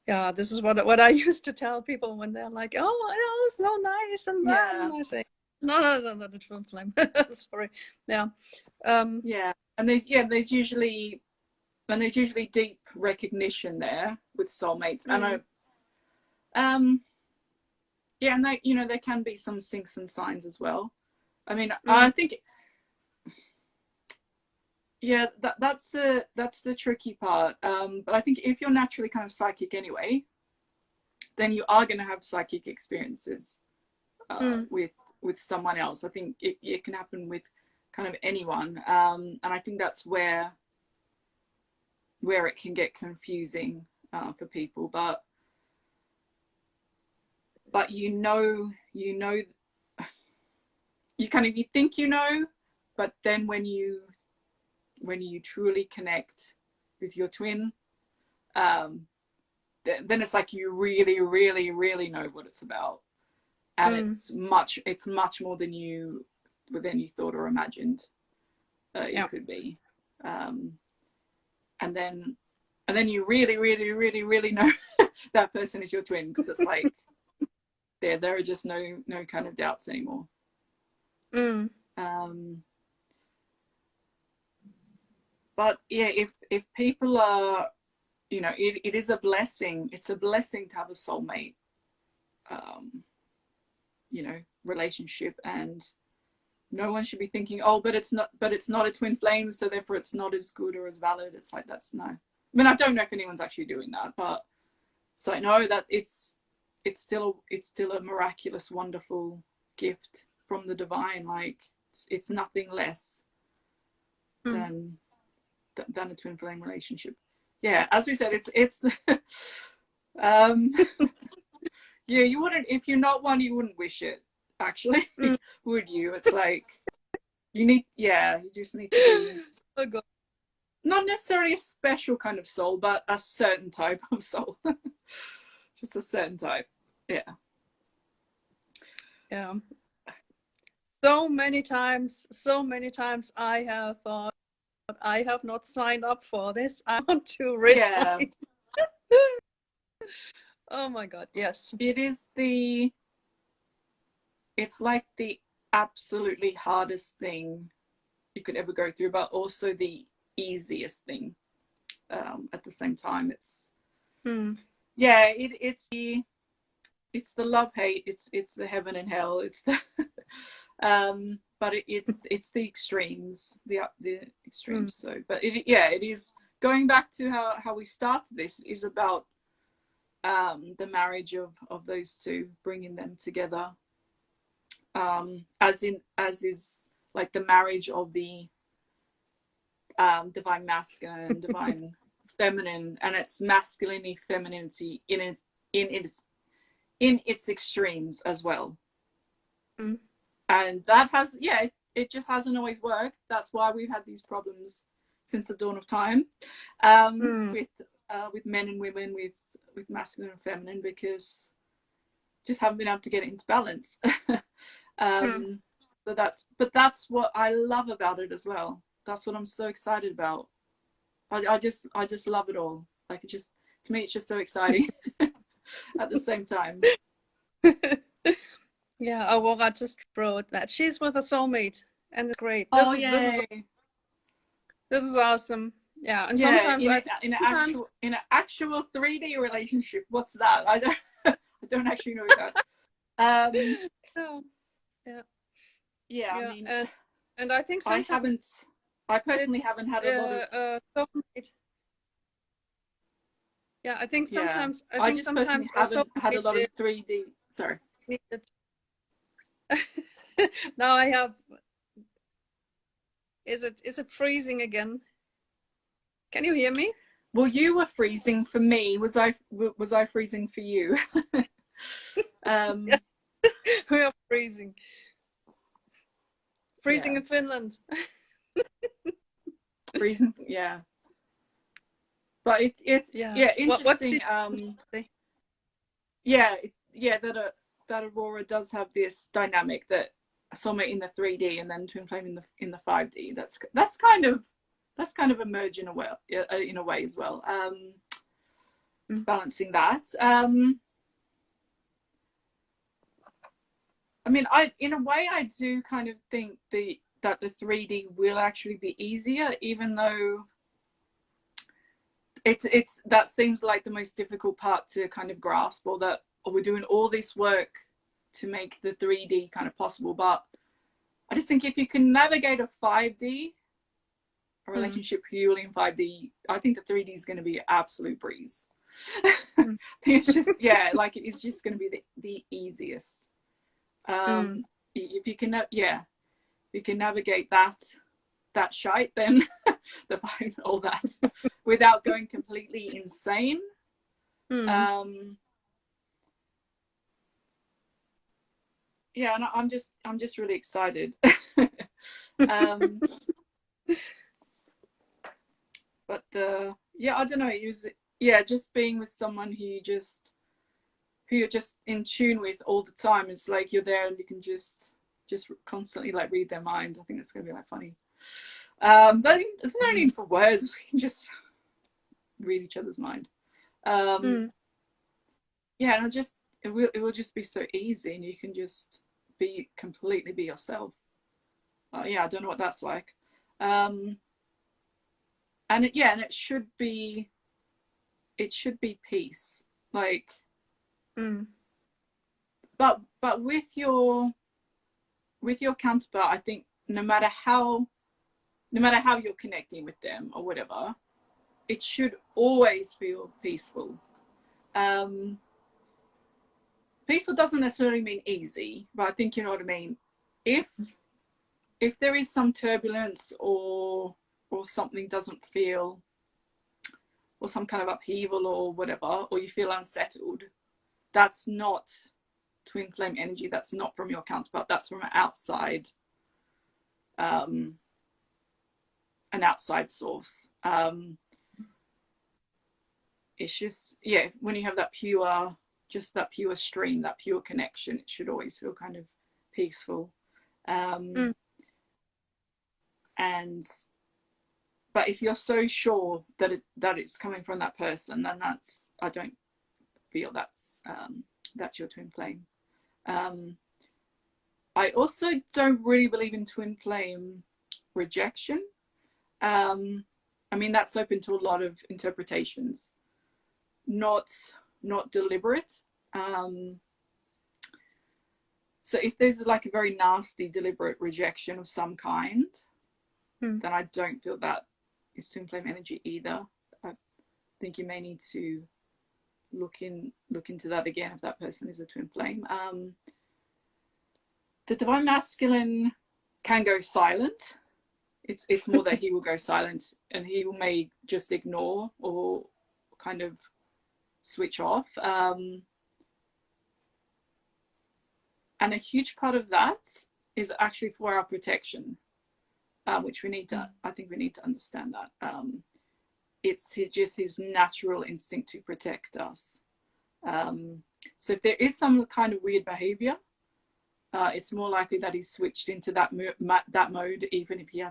Yeah, this is what I used to tell people when they're like, "Oh, it's so nice," and then I say, "No, not the twin flame." Sorry. Yeah. And there's usually deep recognition there with soulmates, and and they, there can be some syncs and signs as well. I mean, I think. Yeah, that's the tricky part. But I think if you're naturally kind of psychic anyway, then you are going to have psychic experiences with someone else. I think it can happen with kind of anyone, and I think that's where it can get confusing for people. But you think but then when you truly connect with your twin, then it's like you really, really, really know what it's about, and it's much more than you thought or imagined it could be, and then you really, really, really, really know that person is your twin, because it's like there are just no kind of doubts anymore. But yeah, if people are you know, it is a blessing. It's a blessing to have a soulmate, you know, relationship. And no one should be thinking, oh, but it's not a twin flame, so therefore it's not as good or as valid. It's like, that's no. I mean, I don't know if anyone's actually doing that, but it's like, no, that it's still a miraculous, wonderful gift from the divine. Like it's nothing less than a twin flame relationship. Yeah, as we said, it's yeah, you wouldn't, if you're not one, you wouldn't wish it, actually. Would you? It's like you just need to be Oh God. not necessarily a special kind of soul, but a certain type of soul. Just a certain type. Yeah. Yeah. So many times I have thought, I have not signed up for this. I want to resign. Yeah. Oh my God, yes. It's like the absolutely hardest thing you could ever go through, but also the easiest thing at the same time. It's yeah, it's the love hate, it's the heaven and hell, it's the but it's the extremes, the extremes. So but it is going back to how we started this, is about the marriage of those two, bringing them together, as is like the marriage of the divine masculine and divine feminine, and it's masculinity, femininity in its extremes as well. And that has, it just hasn't always worked. That's why we've had these problems since the dawn of time, with men and women, with masculine and feminine, because just haven't been able to get it into balance. So that's what I love about it as well. That's what I'm so excited about. I just love it all. Like, to me, it's just so exciting at the same time. Yeah, Aurora just wrote that she's with a soulmate, and it's great. This is awesome. Yeah, and sometimes in an actual 3D relationship. What's that? I don't actually know that. Yeah. I mean, and I think sometimes I personally haven't had a lot of soulmate. Yeah, I think sometimes I just personally haven't had a lot of 3D. Sorry. Now I have. Is it freezing again? Can you hear me? Well, you were freezing for me. Was I freezing for you? We are freezing. Freezing in Finland. Freezing, yeah. But it's interesting. What that Aurora does have this dynamic, that soulmate in the 3D and then twin flame in the 5D. That's kind of emerged in a way as well. Balancing that. I mean, in a way I do kind of think that the 3D will actually be easier, even though it's that seems like the most difficult part to kind of grasp, or that we're doing all this work to make the 3D kind of possible. But I just think if you can navigate a 5D, a relationship purely in 5D, I think the 3D is going to be an absolute breeze. I think it's just, like it's just going to be the easiest. If you can navigate that shite, then all that without going completely insane. And I'm just really excited. But I don't know, just being with someone who you're just in tune with all the time. It's like you're there and you can just constantly like read their mind. I think it's gonna be like funny. There's no need for words. We can just read each other's mind. And it will just be so easy, and you can just completely be yourself. I don't know what that's like. And it should be it should be peace. Like, Mm. but with your counterpart, I think no matter how you're connecting with them or whatever, it should always feel peaceful. Peaceful doesn't necessarily mean easy, but I think you know what I mean. If there is some turbulence or something doesn't feel, or some kind of upheaval or whatever, or you feel unsettled, that's not twin flame energy. That's not from your counterpart. That's from an outside source. It's just, yeah, when you have that pure, just that pure stream, that pure connection, it should always feel kind of peaceful. And but if you're so sure that it's coming from that person, then I don't feel that's your twin flame. I also don't really believe in twin flame rejection. I mean, that's open to a lot of interpretations, not deliberate. So if there's like a very nasty, deliberate rejection of some kind, then I don't feel that is twin flame energy either. I think you may need to look into that again if that person is a twin flame. The divine masculine can go silent. It's more that he will go silent, and he may just ignore or kind of switch off. And a huge part of that is actually for our protection, which I think we need to understand that. It's just his natural instinct to protect us. So if there is some kind of weird behavior, it's more likely that he's switched into that mode, even if he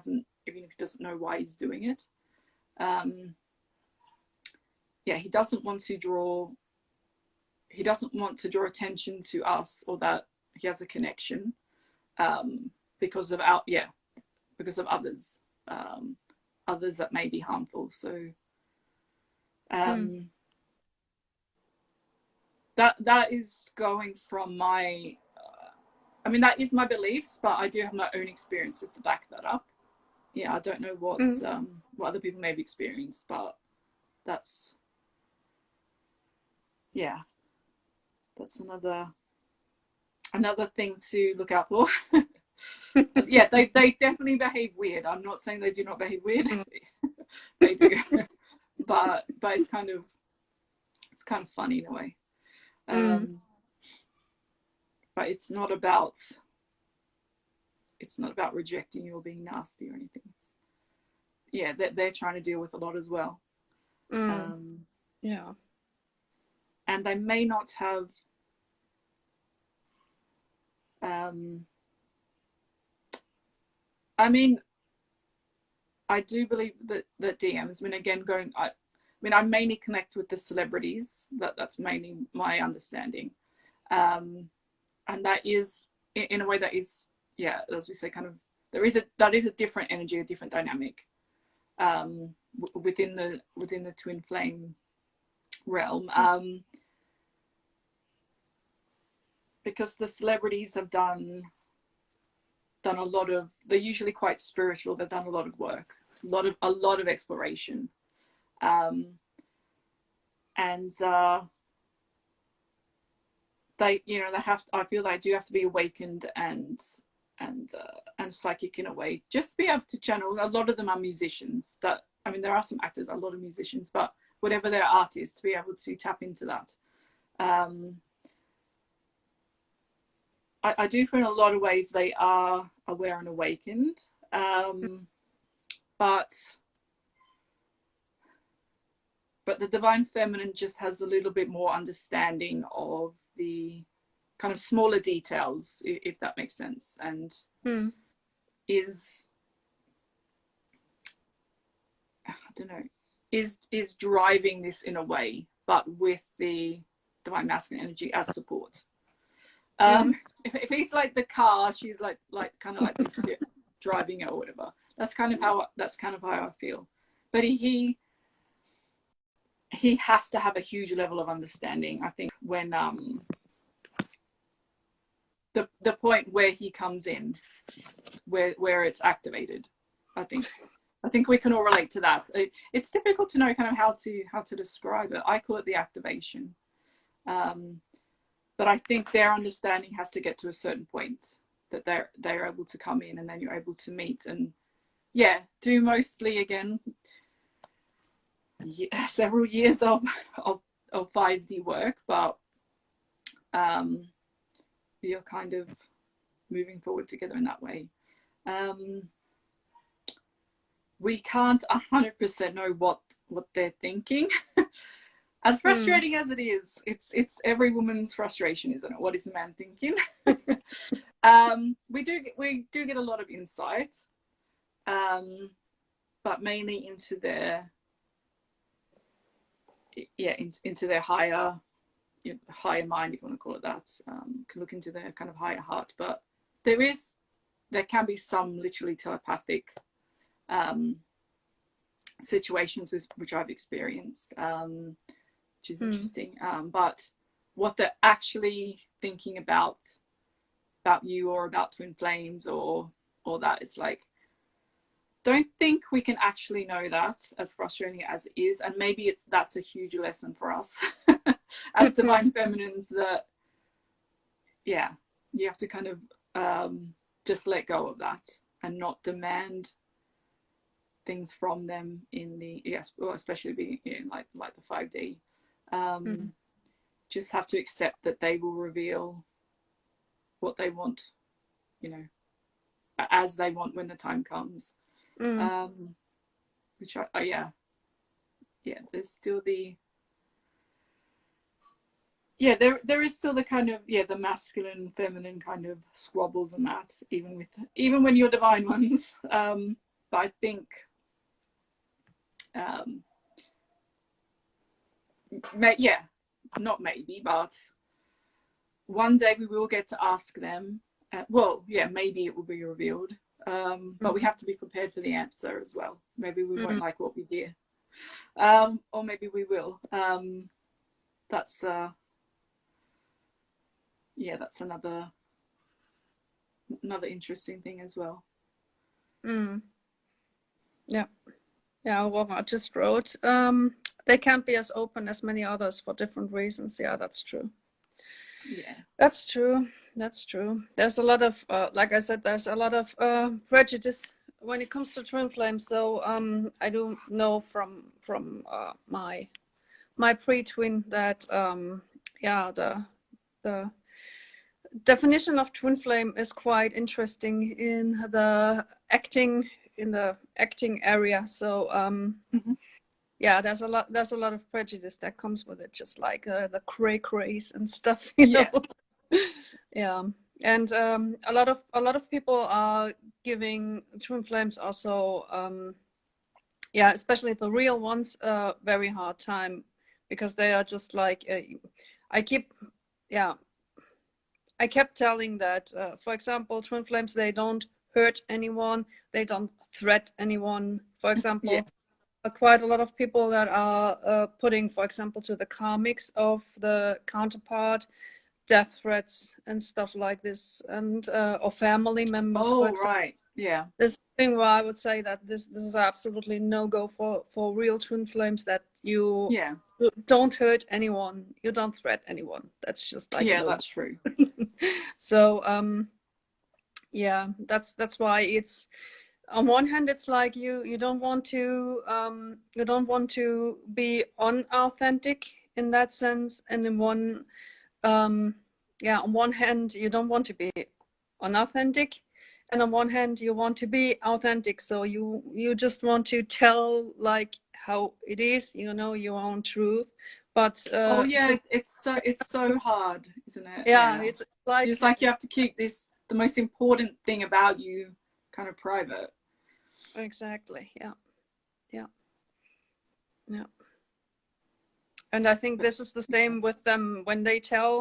doesn't know why he's doing it. Yeah, he doesn't want to draw attention to us, or that he has a connection, because of others, others that may be harmful. So that is going from my, I mean, that is my beliefs, but I do have my own experiences to back that up. Yeah, I don't know what other people may have experienced, but that's another thing to look out for. Yeah, they definitely behave weird. I'm not saying they do not behave weird. They do. but it's kind of funny in a way. But it's not about rejecting you or being nasty or anything. Yeah, they're trying to deal with a lot as well. Yeah. And they may not have I mean, I do believe that DMs, I mean, again, I mainly connect with the celebrities. That's mainly my understanding. And that is, in a way, that is, yeah, as we say, kind of, that is a different energy, a different dynamic within the twin flame realm. Because the celebrities have done a lot of, they're usually quite spiritual. They've done a lot of work, a lot of exploration, and they have. I feel they do have to be awakened and psychic in a way, just to be able to channel. A lot of them are musicians. There are some actors, a lot of musicians, but whatever their art is, to be able to tap into that. I do feel in a lot of ways they are aware and awakened, but the divine feminine just has a little bit more understanding of the kind of smaller details, if that makes sense, and is, I don't know, is driving this in a way, but with the divine masculine energy as support. If he's like the car, she's like kind of like this driving it or whatever. That's kind of how I feel. But he he has to have a huge level of understanding. I think when the point where he comes in, where it's activated, I think we can all relate to that. It's difficult to know kind of how to describe it. I call it the activation, but I think their understanding has to get to a certain point that they're able to come in, and then you're able to meet and do mostly again several years of 5D work, but you're kind of moving forward together in that way. We can't 100% know what they're thinking. As frustrating as it is, it's every woman's frustration, isn't it? What is the man thinking? We do get a lot of insight, but mainly into their into their higher mind, if you want to call it that. Can look into their kind of higher heart, but there can be some literally telepathic situations which I've experienced, which is interesting. But what they're actually thinking about you or about twin flames or that, it's like, don't think we can actually know that, as frustrating as it is. And maybe that's a huge lesson for us as divine feminines, that you have to kind of just let go of that and not demand things from them in the especially being in like the 5D. Just have to accept that they will reveal what they want, as they want when the time comes. Which there's still there is still the kind of the masculine feminine kind of squabbles and that, even when you're divine ones. But I think not maybe, but one day we will get to ask them. Maybe it will be revealed, but we have to be prepared for the answer as well. Maybe we won't like what we hear, or maybe we will. That's another interesting thing as well. Well, I just wrote, they can't be as open as many others for different reasons. Yeah, that's true. That's true. There's a lot of like I said, there's a lot of prejudice when it comes to twin flames. So I do know from my pre-twin that the definition of twin flame is quite interesting in the acting area. So there's a lot of prejudice that comes with it, just like the craze and stuff, you know. And a lot of people are giving twin flames also especially the real ones a very hard time, because they are just like I kept telling that for example, twin flames, they don't hurt anyone, they don't threat anyone. For example, quite a lot of people that are putting, for example, to the karmics of the counterpart, death threats and stuff like this, and or family members. This thing where I would say that this is absolutely no go for real twin flames, that you don't hurt anyone, you don't threat anyone. That's just like that's true. So that's why it's, on one hand, it's like you don't want to be unauthentic in that sense, and in one on one hand you don't want to be unauthentic, and on one hand you want to be authentic. So you just want to tell like how it is, your own truth. But it's so hard, isn't it? It's like just like you have to keep the most important thing about you kind of private. Exactly. And I think this is the same with them when they tell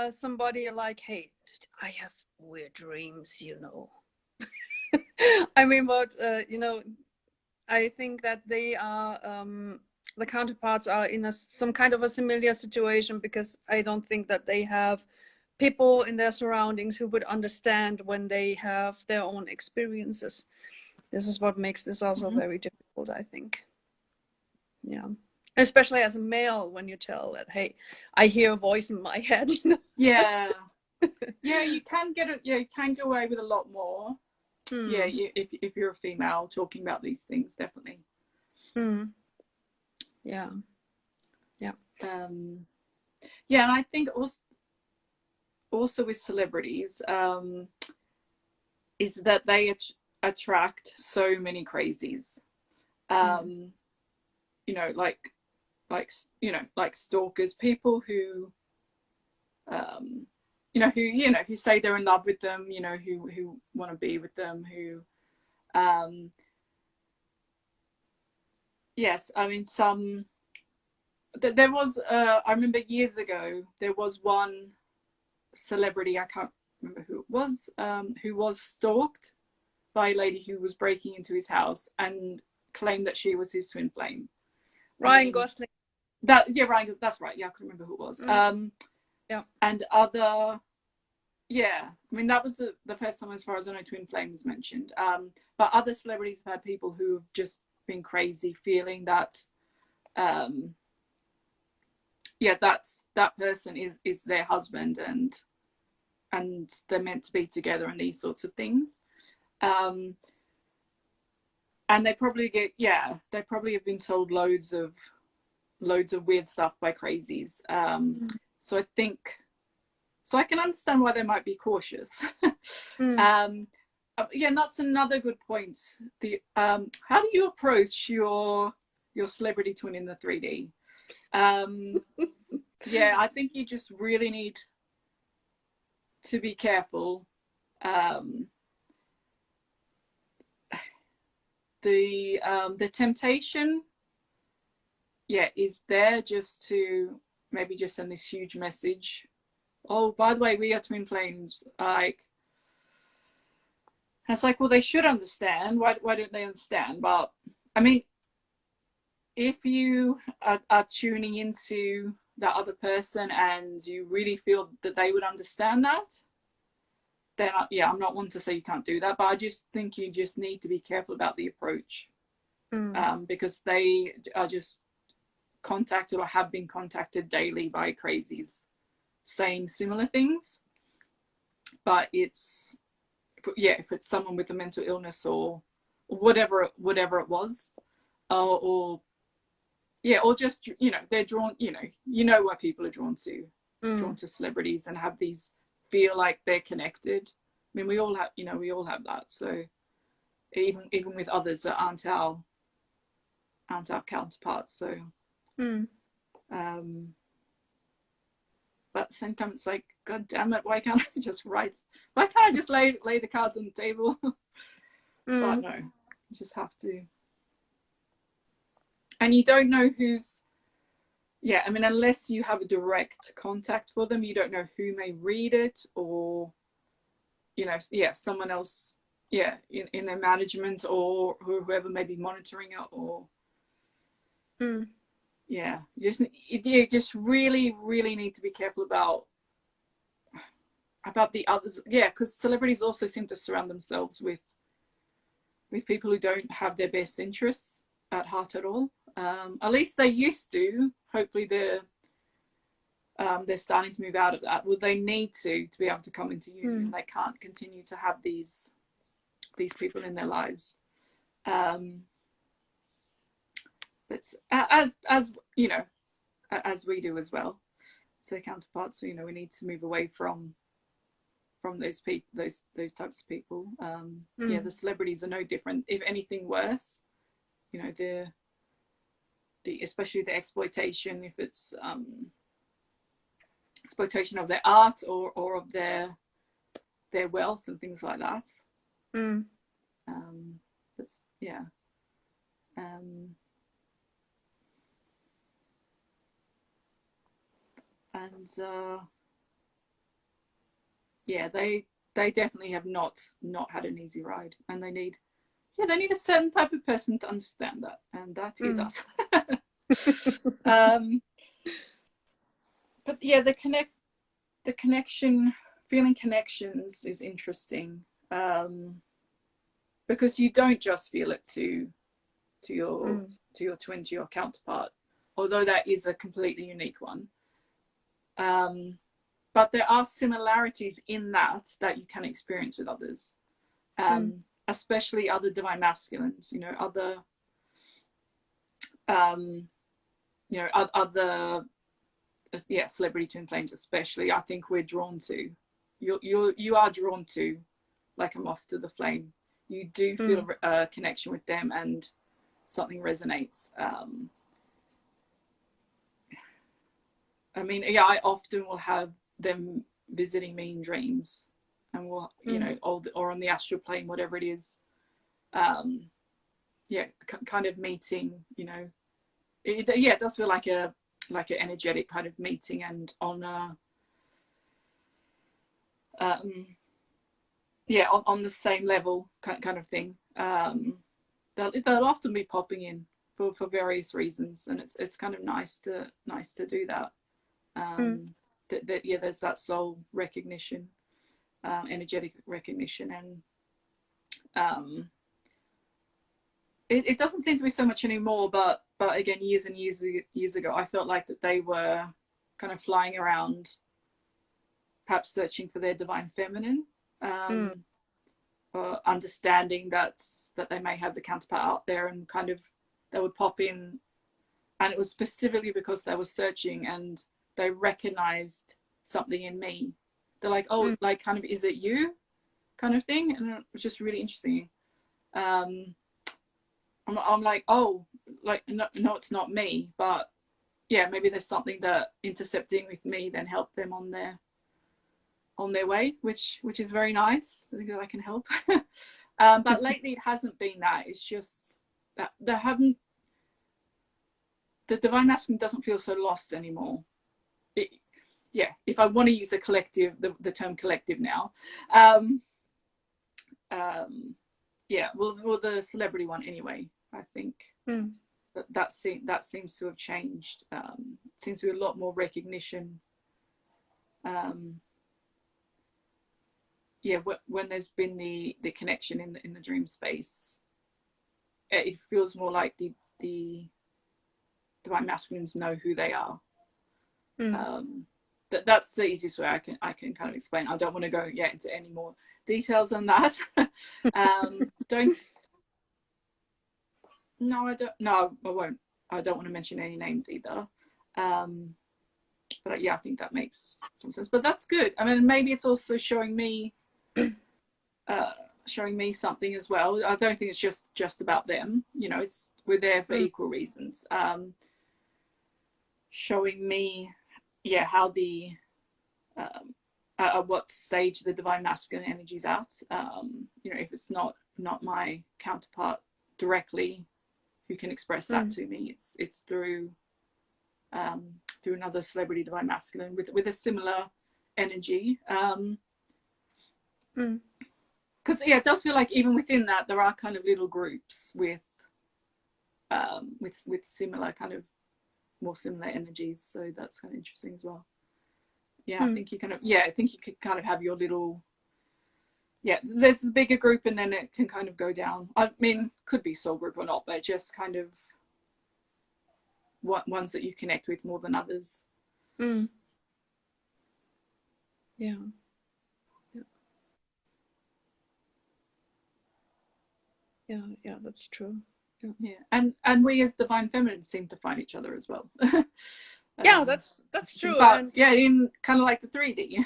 somebody like, hey, I have weird dreams, I mean, but I think that they are the counterparts are in some kind of a similar situation, because I don't think that they have people in their surroundings who would understand when they have their own experiences. This is what makes this also very difficult, I think. Yeah. Especially as a male, when you tell that, hey, I hear a voice in my head. Yeah. Yeah, you can get it. Yeah, you can get away with a lot more. Yeah, if you're a female talking about these things, definitely. Yeah. Yeah. Yeah, and I think also with celebrities, is that they attract so many crazies. You know, like stalkers, people who who say they're in love with them, who want to be with them, who yes, I mean, there was I remember years ago there was one celebrity, I can't remember who it was, who was stalked by a lady who was breaking into his house and claimed that she was his twin flame. Ryan Gosling. Ryan, that's right. Yeah, I couldn't remember who it was. Yeah. And other, yeah, I mean, that was the first time, as far as I know, twin flame was mentioned. But other celebrities have had people who have just been crazy, feeling that, that person is their husband, and they're meant to be together, and these sorts of things. And they probably have been told loads of weird stuff by crazies. So I can understand why they might be cautious. And that's another good point. How do you approach your celebrity twin in the 3D? Yeah, I think you just really need to be careful. The temptation, is there just to maybe just send this huge message. Oh, by the way, we are twin flames. Like, and it's like, well, they should understand. Why don't they understand? But I mean, if you are tuning into that other person and you really feel that they would understand that, then I'm not one to say you can't do that, but I just think you just need to be careful about the approach, because they are just contacted or have been contacted daily by crazies saying similar things. But if it's someone with a mental illness or whatever it was, or just they're drawn, why people are drawn to celebrities and have these, feel like they're connected. I mean, we all have that. So even with others that aren't our counterparts. So but at the same time, it's like, God damn it, why can't I just lay the cards on the table? But no, you just have to. And you don't know who's, I mean, unless you have a direct contact for them, you don't know who may read it, or, someone else, in their management, or whoever may be monitoring it, or, you just really, really need to be careful about the others. Yeah, because celebrities also seem to surround themselves with people who don't have their best interests at heart at all. At least they used to. Hopefully they're starting to move out of that. Well, they need to be able to come into union. They can't continue to have these people in their lives. But as we do as well, as their counterparts, we need to move away from those types of people. The celebrities are no different. If anything, worse. Especially the exploitation, if it's exploitation of their art or of their wealth and things like that. That's they definitely have not had an easy ride, and they need a certain type of person to understand that, and that is us. But yeah, the connection, feeling connections is interesting, because you don't just feel it to your twin, to your counterpart, although that is a completely unique one. But there are similarities in that you can experience with others, especially other divine masculines, you know, other other celebrity twin flames, especially. I think we're drawn to, you are drawn to, like a moth to the flame. You do feel a connection with them, and something resonates. I mean, yeah, I often will have them visiting me in dreams, and we'll, you know, or on the astral plane, whatever it is. Yeah, kind of meeting, you know, it does feel like an energetic kind of meeting, and on on the same level kind of thing. They'll often be popping in for various reasons, and it's kind of nice to do that. There's that soul recognition, energetic recognition, and it doesn't seem to be so much anymore, but again, years and years ago, I felt like that they were kind of flying around, perhaps searching for their divine feminine, or understanding that they may have the counterpart out there, and kind of they would pop in, and it was specifically because they were searching and they recognized something in me. They're like, oh, like, kind of, is it you, kind of thing? And it was just really interesting. I'm like, oh, like, no, it's not me, but yeah, maybe there's something that intercepting with me then helped them on their way, which is very nice. I think that I can help. But lately it hasn't been that. It's just that the divine masculine doesn't feel so lost anymore. If I want to use a collective, the term collective now, well, the celebrity one anyway, I think that seems to have changed. Seems to be a lot more recognition. When there's been the connection in the dream space, it feels more like the divine masculines know who they are. That's the easiest way I can kind of explain. I don't want to go into any more details on that. I won't. I don't want to mention any names either. But yeah, I think that makes some sense. But that's good. I mean, maybe it's also showing me something as well. I don't think it's just about them. You know, we're there for equal reasons. Showing me, how the at what stage the divine masculine energy's at. You know, if it's not my counterpart directly who can express that to me, it's through another celebrity divine masculine with a similar energy. Because it does feel like even within that there are kind of little groups with similar kind of more similar energies, so that's kind of interesting as well. I think you kind of I think you could kind of have your little there's a bigger group, and then it can kind of go down. I mean, could be soul group or not, but just kind of ones that you connect with more than others. Yeah, that's true. And we as divine feminines seem to find each other as well. That's true. But in kind of like the 3D.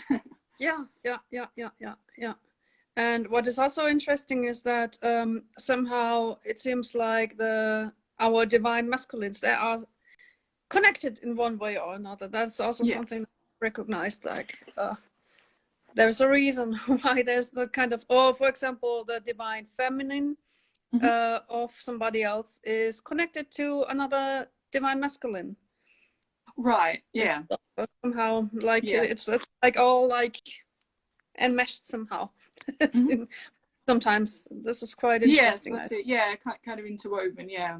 Yeah. And what is also interesting is that somehow it seems like our divine masculines, they are connected in one way or another. That's also something recognized. Like there's a reason why there's the kind of, or for example, the divine feminine of somebody else is connected to another divine masculine. Right. Yeah. Somehow, like it's like all like enmeshed somehow. Sometimes this is quite interesting. Yes, that's it. Yeah, kind of interwoven. Yeah.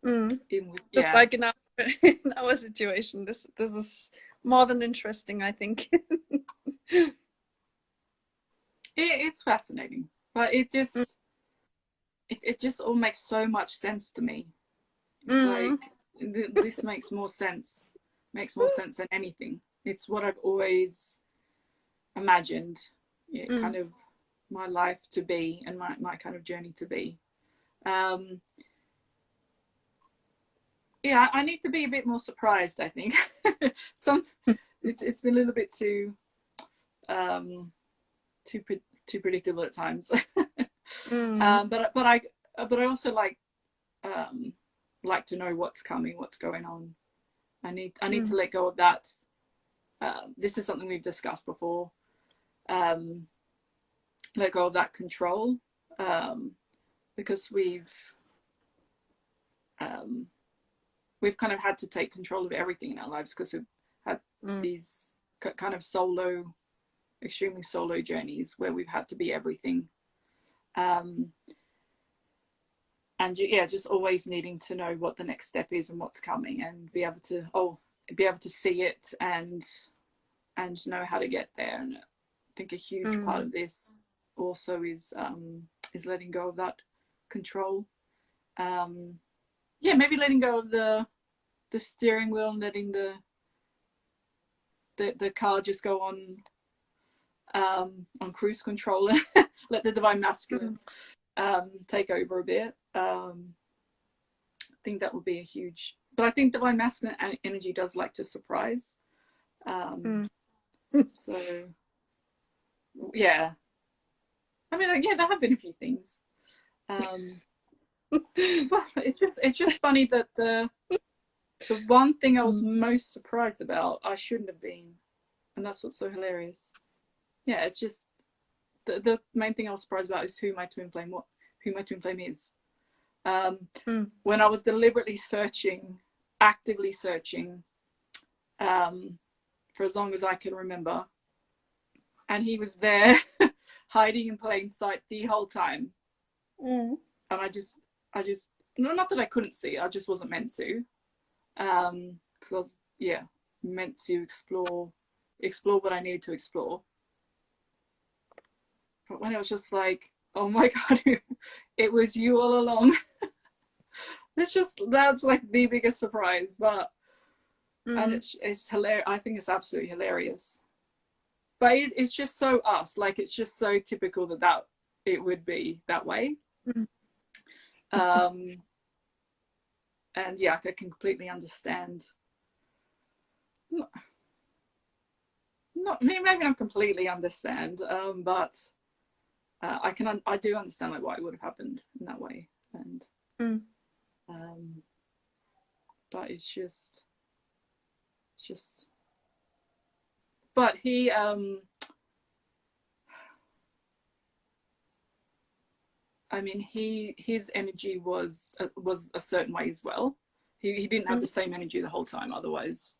Mm. Just Yeah. like in our in our situation, this is more than interesting, I think. It's fascinating, but it just all makes so much sense to me. It's like Mm. this makes more sense than anything. It's what I've always imagined, yeah, Mm. kind of my life to be, and my kind of journey to be. um yeah, I need to be a bit more surprised, I think. Some it's been a little bit um too too predictable at times. Mm. But I also like to know what's coming, what's going on. I need to Mm. let go of that. This is something we've discussed before. Um, Let go of that control, because um, we've kind of had to take control of everything in our lives because we've had Mm. these kind of extremely solo journeys where we've had to be everything. Um, and yeah, just always needing to know what the next step is and what's coming, and be able to see it and know how to get there. And I think a huge part Mm. of this also is letting go of that control. Yeah, maybe letting go of the steering wheel and letting the car just go on cruise control and let the divine masculine take over a bit. I think that would be a huge. But I think divine masculine energy does like to surprise. Mm. So yeah, I mean, yeah, there have been a few things. But it's just funny that the one thing I was most surprised about, I shouldn't have been, and that's what's so hilarious. Yeah, it's just the main thing I was surprised about is who my twin flame is. Mm. When I was deliberately actively searching, for as long as I can remember, and he was there, hiding in plain sight the whole time. Mm. And I just, no, not that I couldn't see, I just wasn't meant to, because I was, yeah, meant to explore what I needed to explore. But when it was just like, oh my god, it was you all along. That's like the biggest surprise. But and it's hilarious. I think it's absolutely hilarious. But it's just so us. Like, it's just so typical that it would be that way. Mm. Um, and yeah, I can completely understand. Not maybe not completely understand, but I do understand like why it would have happened in that way. And um, but it's just. But I mean, his energy was a certain way as well. He didn't have the same energy the whole time. Otherwise,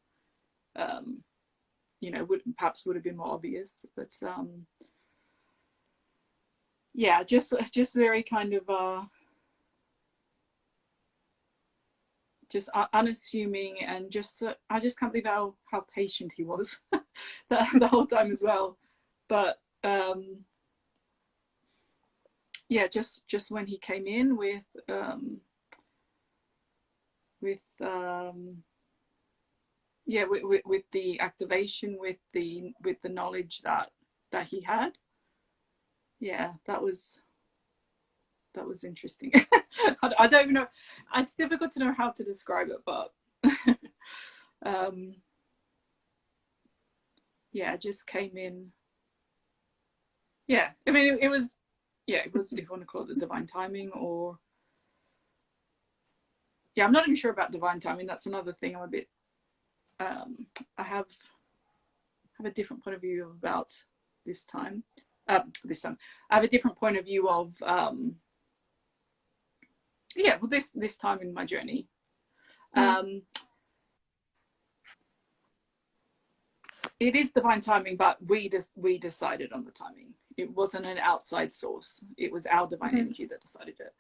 you know, would have been more obvious. But yeah, just very kind of just unassuming, and just I just can't believe how patient he was the whole time as well. But yeah, just when he came in with yeah, with the activation, with the knowledge that he had, yeah, that was interesting. I don't even know, it's difficult to know how to describe it, but yeah, it just came in. Yeah, I mean, it was, yeah, it was, if you want to call it the divine timing, or yeah, I'm not even sure about divine timing. That's another thing I'm a bit I have a different point of view about this time. This time, I have a different point of view of yeah, well, this time in my journey. It is divine timing, but we decided on the timing. It wasn't an outside source. It was our divine energy that decided it.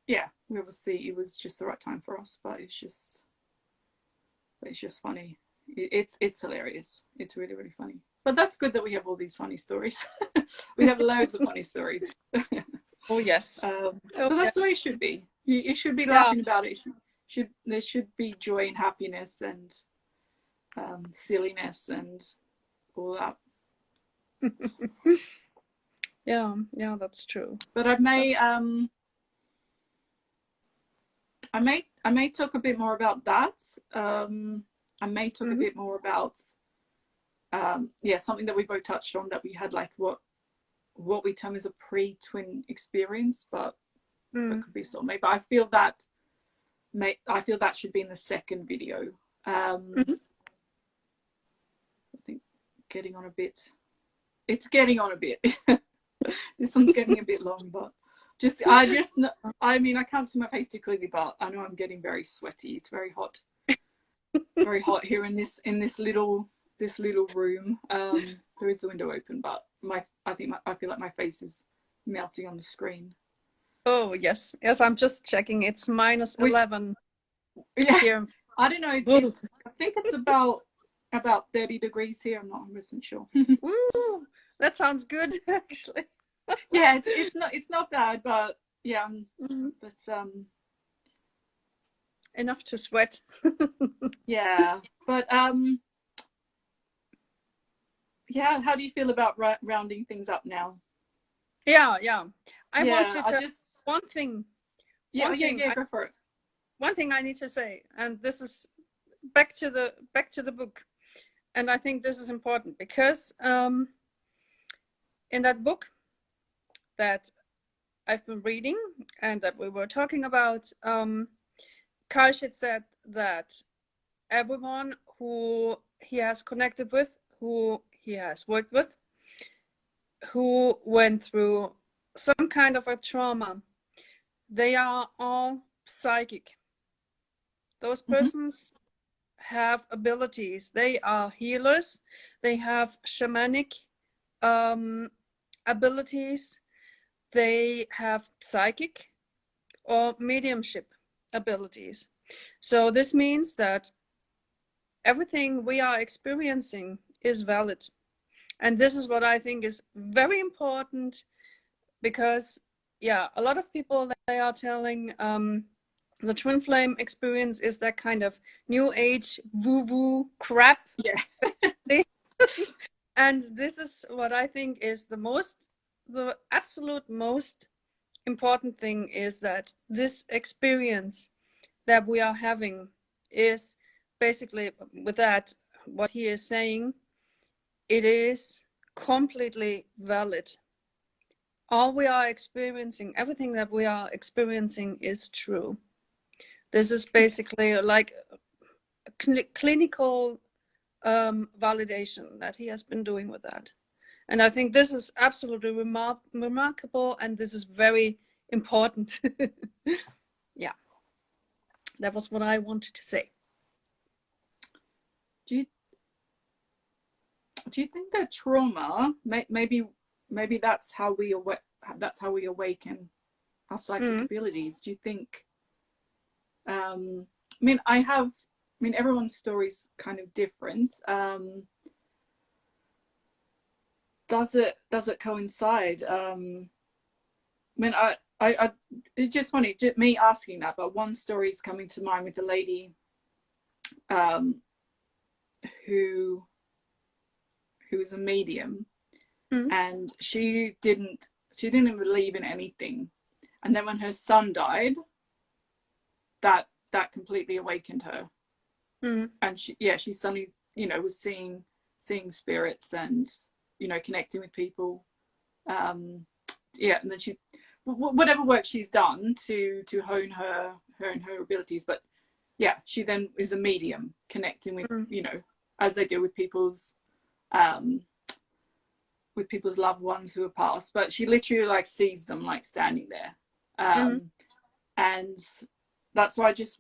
yeah, we obviously, it was just the right time for us, but it's just funny. It's hilarious. It's really, really funny. But that's good that we have all these funny stories. We have loads of funny stories. Oh yes. But that's the way it should be. You should be laughing about it. There should be joy and happiness and silliness and all that. Yeah, that's true. But I may talk a bit more about that. I may talk a bit more about something that we both touched on, that we had like what we term as a pre-twin experience, but it could be soulmate. But I feel that should be in the second video. I think it's getting on a bit. This one's getting a bit long, but I mean, I can't see my face too clearly, but I know I'm getting very sweaty. It's very hot. Very hot here in this little room. There is the window open, but I feel like my face is melting on the screen. Oh yes, I'm just checking. It's minus 11. Yeah, here. I don't know. I think it's about 30 degrees here. I'm not 100% sure. Woo, that sounds good, actually. Yeah, it's not bad, but yeah, but enough to sweat. Yeah, but yeah, how do you feel about rounding things up now? Yeah. I want to just one thing. Yeah, go for it. One thing I need to say, and this is back to the book, and I think this is important because in that book that I've been reading and that we were talking about, Karsh said that everyone who he has connected with, who he has worked with, who went through some kind of a trauma, they are all psychic. Those persons have abilities. They are healers. They have shamanic abilities. They have psychic or mediumship abilities. So this means that everything we are experiencing is valid. And this is what I think is very important, because a lot of people, they are telling the twin flame experience is that kind of new age woo-woo crap. Yeah. And this is what I think is the absolute most important thing, is that this experience that we are having is basically, with that, what he is saying, it is completely valid. All we are experiencing, everything that we are experiencing is true. This is basically like a clinical validation that he has been doing with that. And I think this is absolutely remarkable, and this is very important. Yeah, that was what I wanted to say. Do you think that trauma, maybe that's how we awaken our psychic abilities? Do you think? I mean, everyone's story is kind of different. Does it coincide? I mean, it's just funny, me asking that, but one story is coming to mind with a lady who was a medium, and she didn't believe in anything, and then when her son died, that completely awakened her, and she suddenly was seeing spirits and connecting with people, and then she, whatever work she's done to hone her abilities, but she then is a medium connecting with as they do with people's loved ones who have passed, but she literally like sees them like standing there, and that's why I just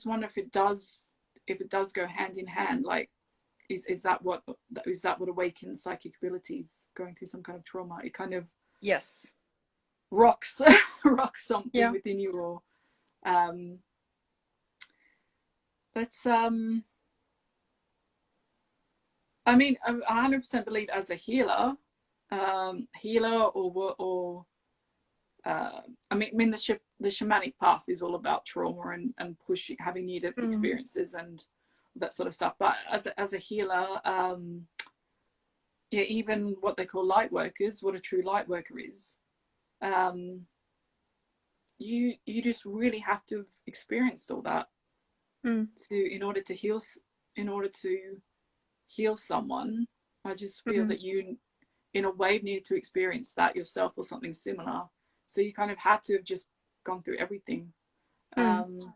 wonder if it does go hand in hand, like is that what awakens psychic abilities, going through some kind of trauma? It kind of, yes, rocks rock something Yeah. within you, or but I mean, I 100% believe as a healer, or I mean the shamanic path is all about trauma and pushing, having near death experiences and that sort of stuff. But as a healer, yeah, even what they call light workers, what a true light worker is, you just really have to have experienced all that in order to heal someone. I just feel that you, in a way, need to experience that yourself or something similar. So you kind of had to have just gone through everything. And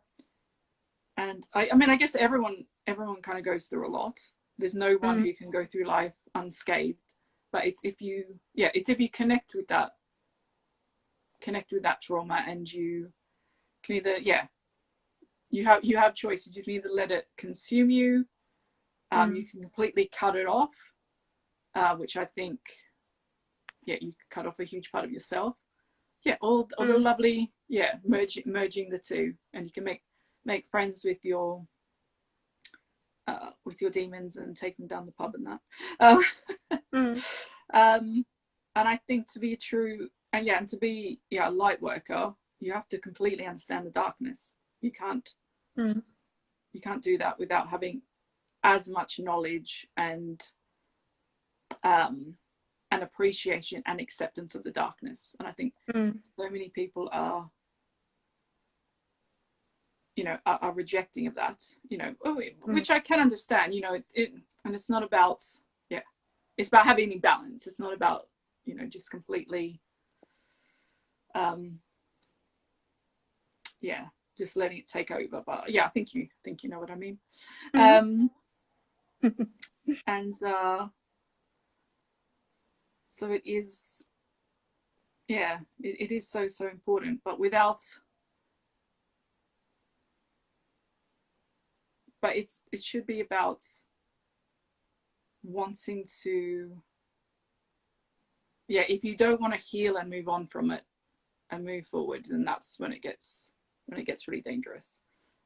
I mean, I guess everyone kind of goes through a lot. There's no one who can go through life unscathed. But it's if you connect with that trauma, and you can either, you have choices. You can either let it consume you, you can completely cut it off, which I think, you cut off a huge part of yourself. All the lovely, merging the two, and you can make friends with your demons and take them down the pub and that. And I think to be a true and to be a light worker, you have to completely understand the darkness. You can't do that without having as much knowledge and appreciation and acceptance of the darkness. And I think so many people are rejecting of that, which I can understand. And it's not about, it's about having a balance. It's not about, just completely just letting it take over. But I think you know what I mean. And so it is, it is so important. But it should be about wanting to, if you don't want to heal and move on from it and move forward, then that's when it gets really dangerous.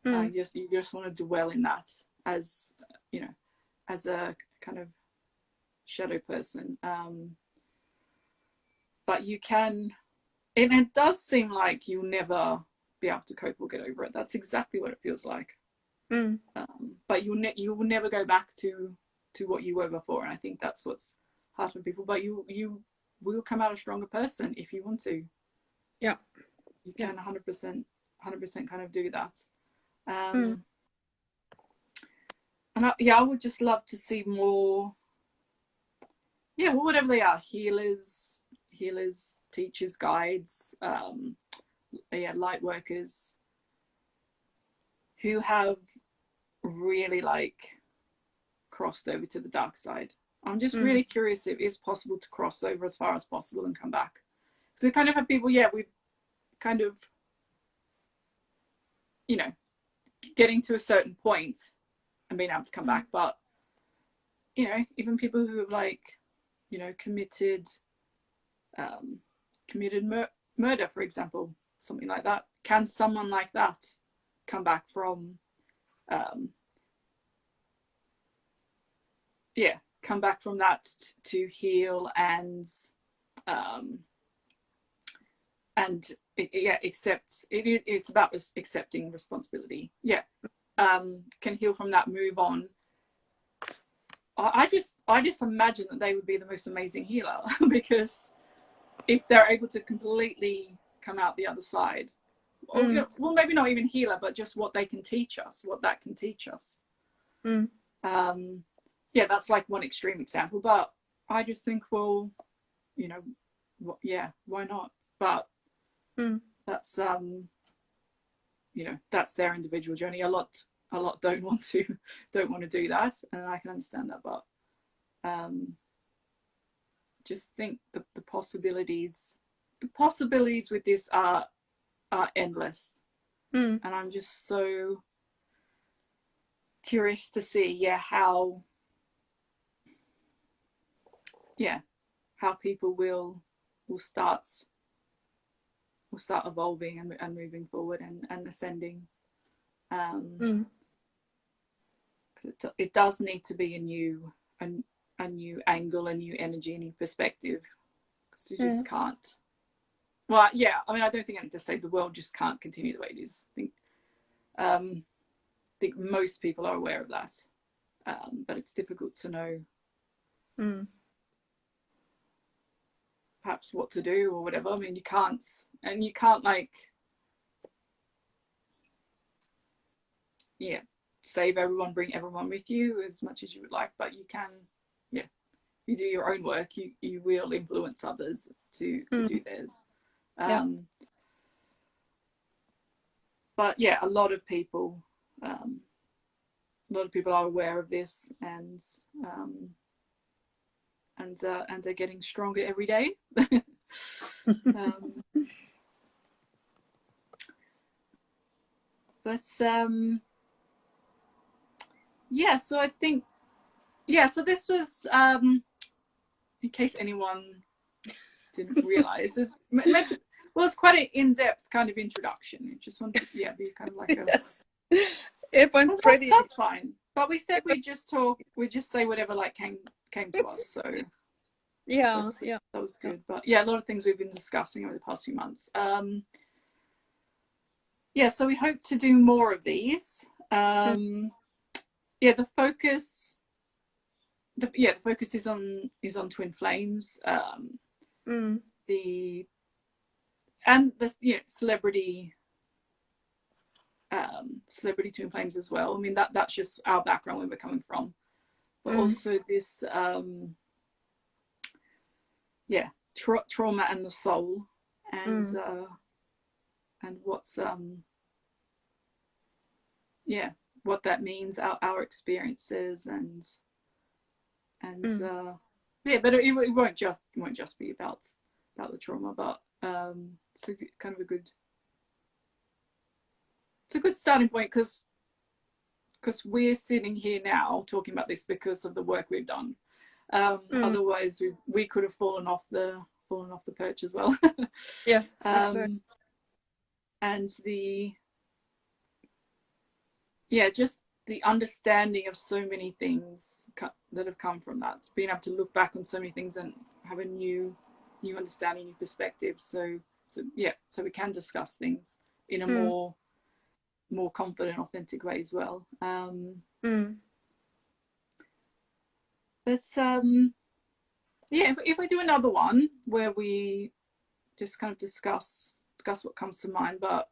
You just want to dwell in that as as a kind of shadow person. But you can, and it does seem like you'll never be able to cope or get over it. That's exactly what it feels like. But you will never go back to what you were before, and I think that's what's hard for people. But you will come out a stronger person if you want to. You can 100% kind of do that. And I would just love to see more, whatever they are, healers, teachers, guides, light workers who have really crossed over to the dark side. I'm just really curious if it's possible to cross over as far as possible and come back. So we kind of have people, we've kind of, getting to a certain point and being able to come back. But, even people who have committed murder, for example, something like that. Can someone like that come back from, come back from that to heal and accept it? It's about accepting responsibility. Can heal from that, move on. I just imagine that they would be the most amazing healer because if they're able to completely come out the other side, or, well, maybe not even healer, but just what they can teach us, what that can teach us. That's like one extreme example, but I just think, well, why not? But that's that's their individual journey. A lot don't want to do that, and I can understand that. But just think the possibilities with this are endless, and I'm just so curious to see how people will start start evolving and moving forward and ascending. It does need to be a new angle, a new energy, a new perspective, because you just can't. Well, yeah, I mean, I don't think I need to say the world just can't continue the way it is. I think most people are aware of that, but it's difficult to know perhaps what to do or whatever. I mean, you can't like, save everyone, bring everyone with you as much as you would like, but you can, you do your own work, you will influence others to do theirs. But yeah, a lot of people are aware of this, and they're getting stronger every day. But yeah, so I think, so this was, in case anyone didn't realize, it was quite an in-depth kind of introduction. I just wanted to be kind of like a yes. It went pretty. That's fine. But we said we just say whatever like came to us. So that was good. But yeah, a lot of things we've been discussing over the past few months. So we hope to do more of these. The focus is on twin flames. The celebrity twin flames as well. I mean, that's just our background, where we're coming from, but also this trauma and the soul, and what's what that means, our experiences, but it won't just be about the trauma, but it's kind of a good starting point, because we're sitting here now talking about this because of the work we've done. Otherwise we could have fallen off the perch as well. Yes, exactly. And just the understanding of so many things that have come from that. It's being able to look back on so many things and have a new understanding, new perspective. So we can discuss things in a more confident, authentic way as well. But if we do another one where we just kind of discuss what comes to mind, but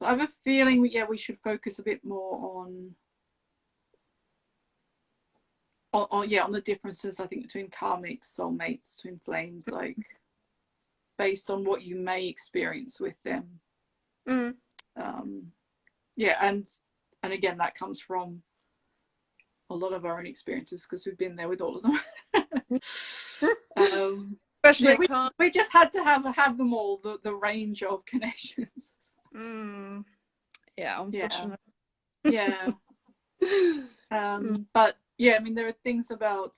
I have a feeling we should focus a bit more on the differences, I think, between karmics, soulmates, twin flames, like based on what you may experience with them. And again, that comes from a lot of our own experiences, because we've been there with all of them. Especially we just had to have them all, the range of connections. Unfortunately. But I mean, there are things about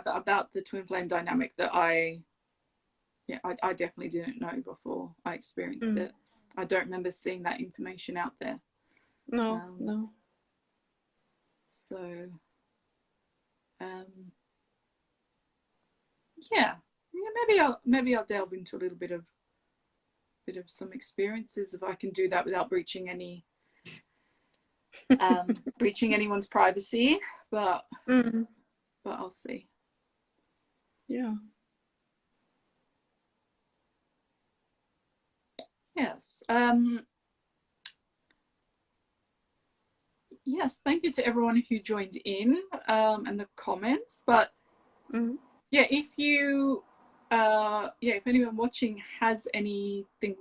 about the twin flame dynamic that I definitely didn't know before I experienced it. I don't remember seeing that information out there. No. So maybe I'll delve into a little bit of some experiences, if I can do that without breaching anyone's privacy, but I'll see. Yes. Yes, thank you to everyone who joined in, and the comments. But if you if anyone watching has anything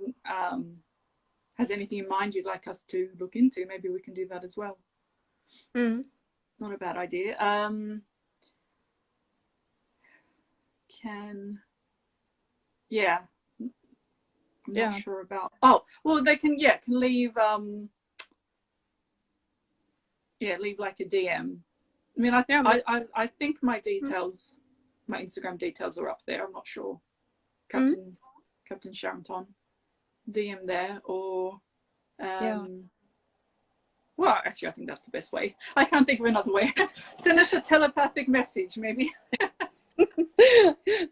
in mind you'd like us to look into, maybe we can do that as well. Not a bad idea. I'm not sure about. Oh, well, they can leave leave like a DM I mean, Yeah, I think my details, my Instagram details are up there. I'm not sure. Captain Sharonton, DM there, or well, actually, I think that's the best way. I can't think of another way. Send us a telepathic message, maybe.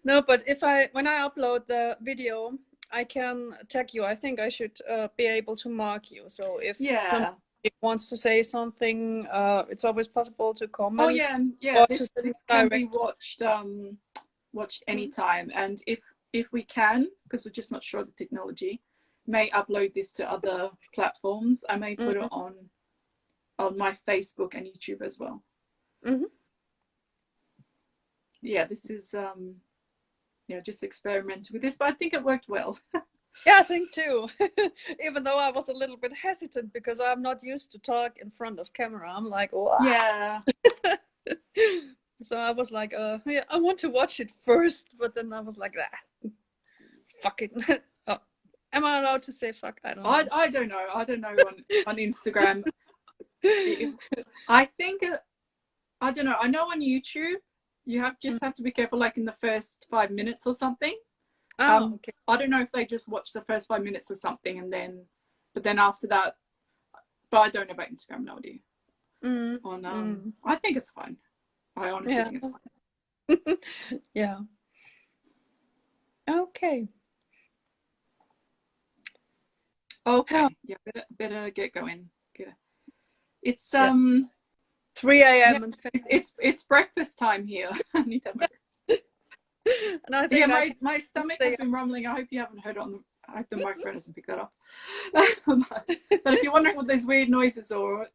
No, but when I upload the video, I can tag you. I think I should be able to mark you. So if somebody wants to say something, it's always possible to comment. Oh yeah, and yeah. This can be watched anytime, and if we can, because we're just not sure of the technology, may upload this to other platforms. I may put it on my Facebook and YouTube as well. Yeah, this is just experimenting with this, but I think it worked well. Yeah, I think too. Even though I was a little bit hesitant because I'm not used to talk in front of camera. I'm like, oh yeah. So I was like, yeah, I want to watch it first, but then I was like, fuck it. Oh, am I allowed to say fuck? I don't know. I don't know. I don't know on Instagram. I think I don't know. I know on YouTube you have to be careful, like in the first 5 minutes or something. Okay. I don't know if they just watch the first 5 minutes or something, but then after that. But I don't know about Instagram. No idea. I think it's fine. I honestly think it's fine. Yeah. Okay. Yeah, better get going. It's 3 a.m. and it's breakfast time here. I need to have my breakfast. And I think my stomach has been rumbling. I hope you haven't heard it I hope the microphone doesn't pick that up. But if you're wondering what those weird noises are,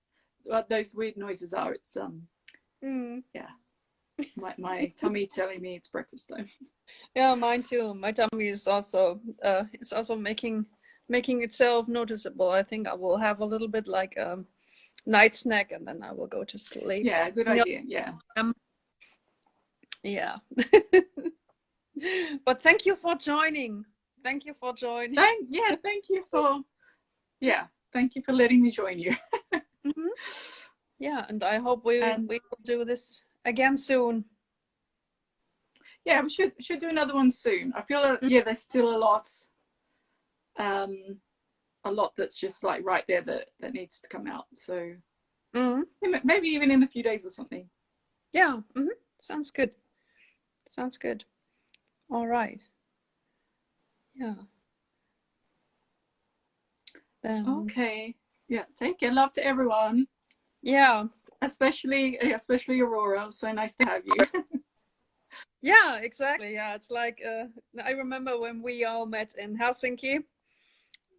it's yeah, my tummy telling me it's breakfast time. Yeah, mine too. My tummy is also making itself noticeable. I think I will have a little bit like night snack and then I will go to sleep. Yeah, good idea. Yeah. Yeah. But thank you for joining. Thank you for joining. Thank you for letting me join you. Yeah, and I hope we will do this again soon. Yeah, we should do another one soon. I feel like there's still a lot that's just like right there that needs to come out. So maybe even in a few days or something. Yeah. Sounds good. Sounds good. All right. Yeah. Okay. Yeah. Take care. Love to everyone. Yeah. Especially Aurora. So nice to have you. Yeah, exactly. Yeah, it's like I remember when we all met in Helsinki.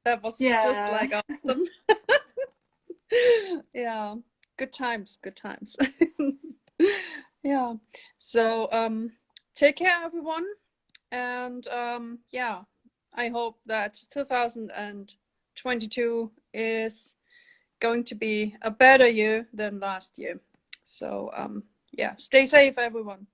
That was just like awesome. Yeah, good times. Yeah. So take care, everyone, and yeah, I hope that 2022 is going to be a better year than last year. So yeah, stay safe, everyone.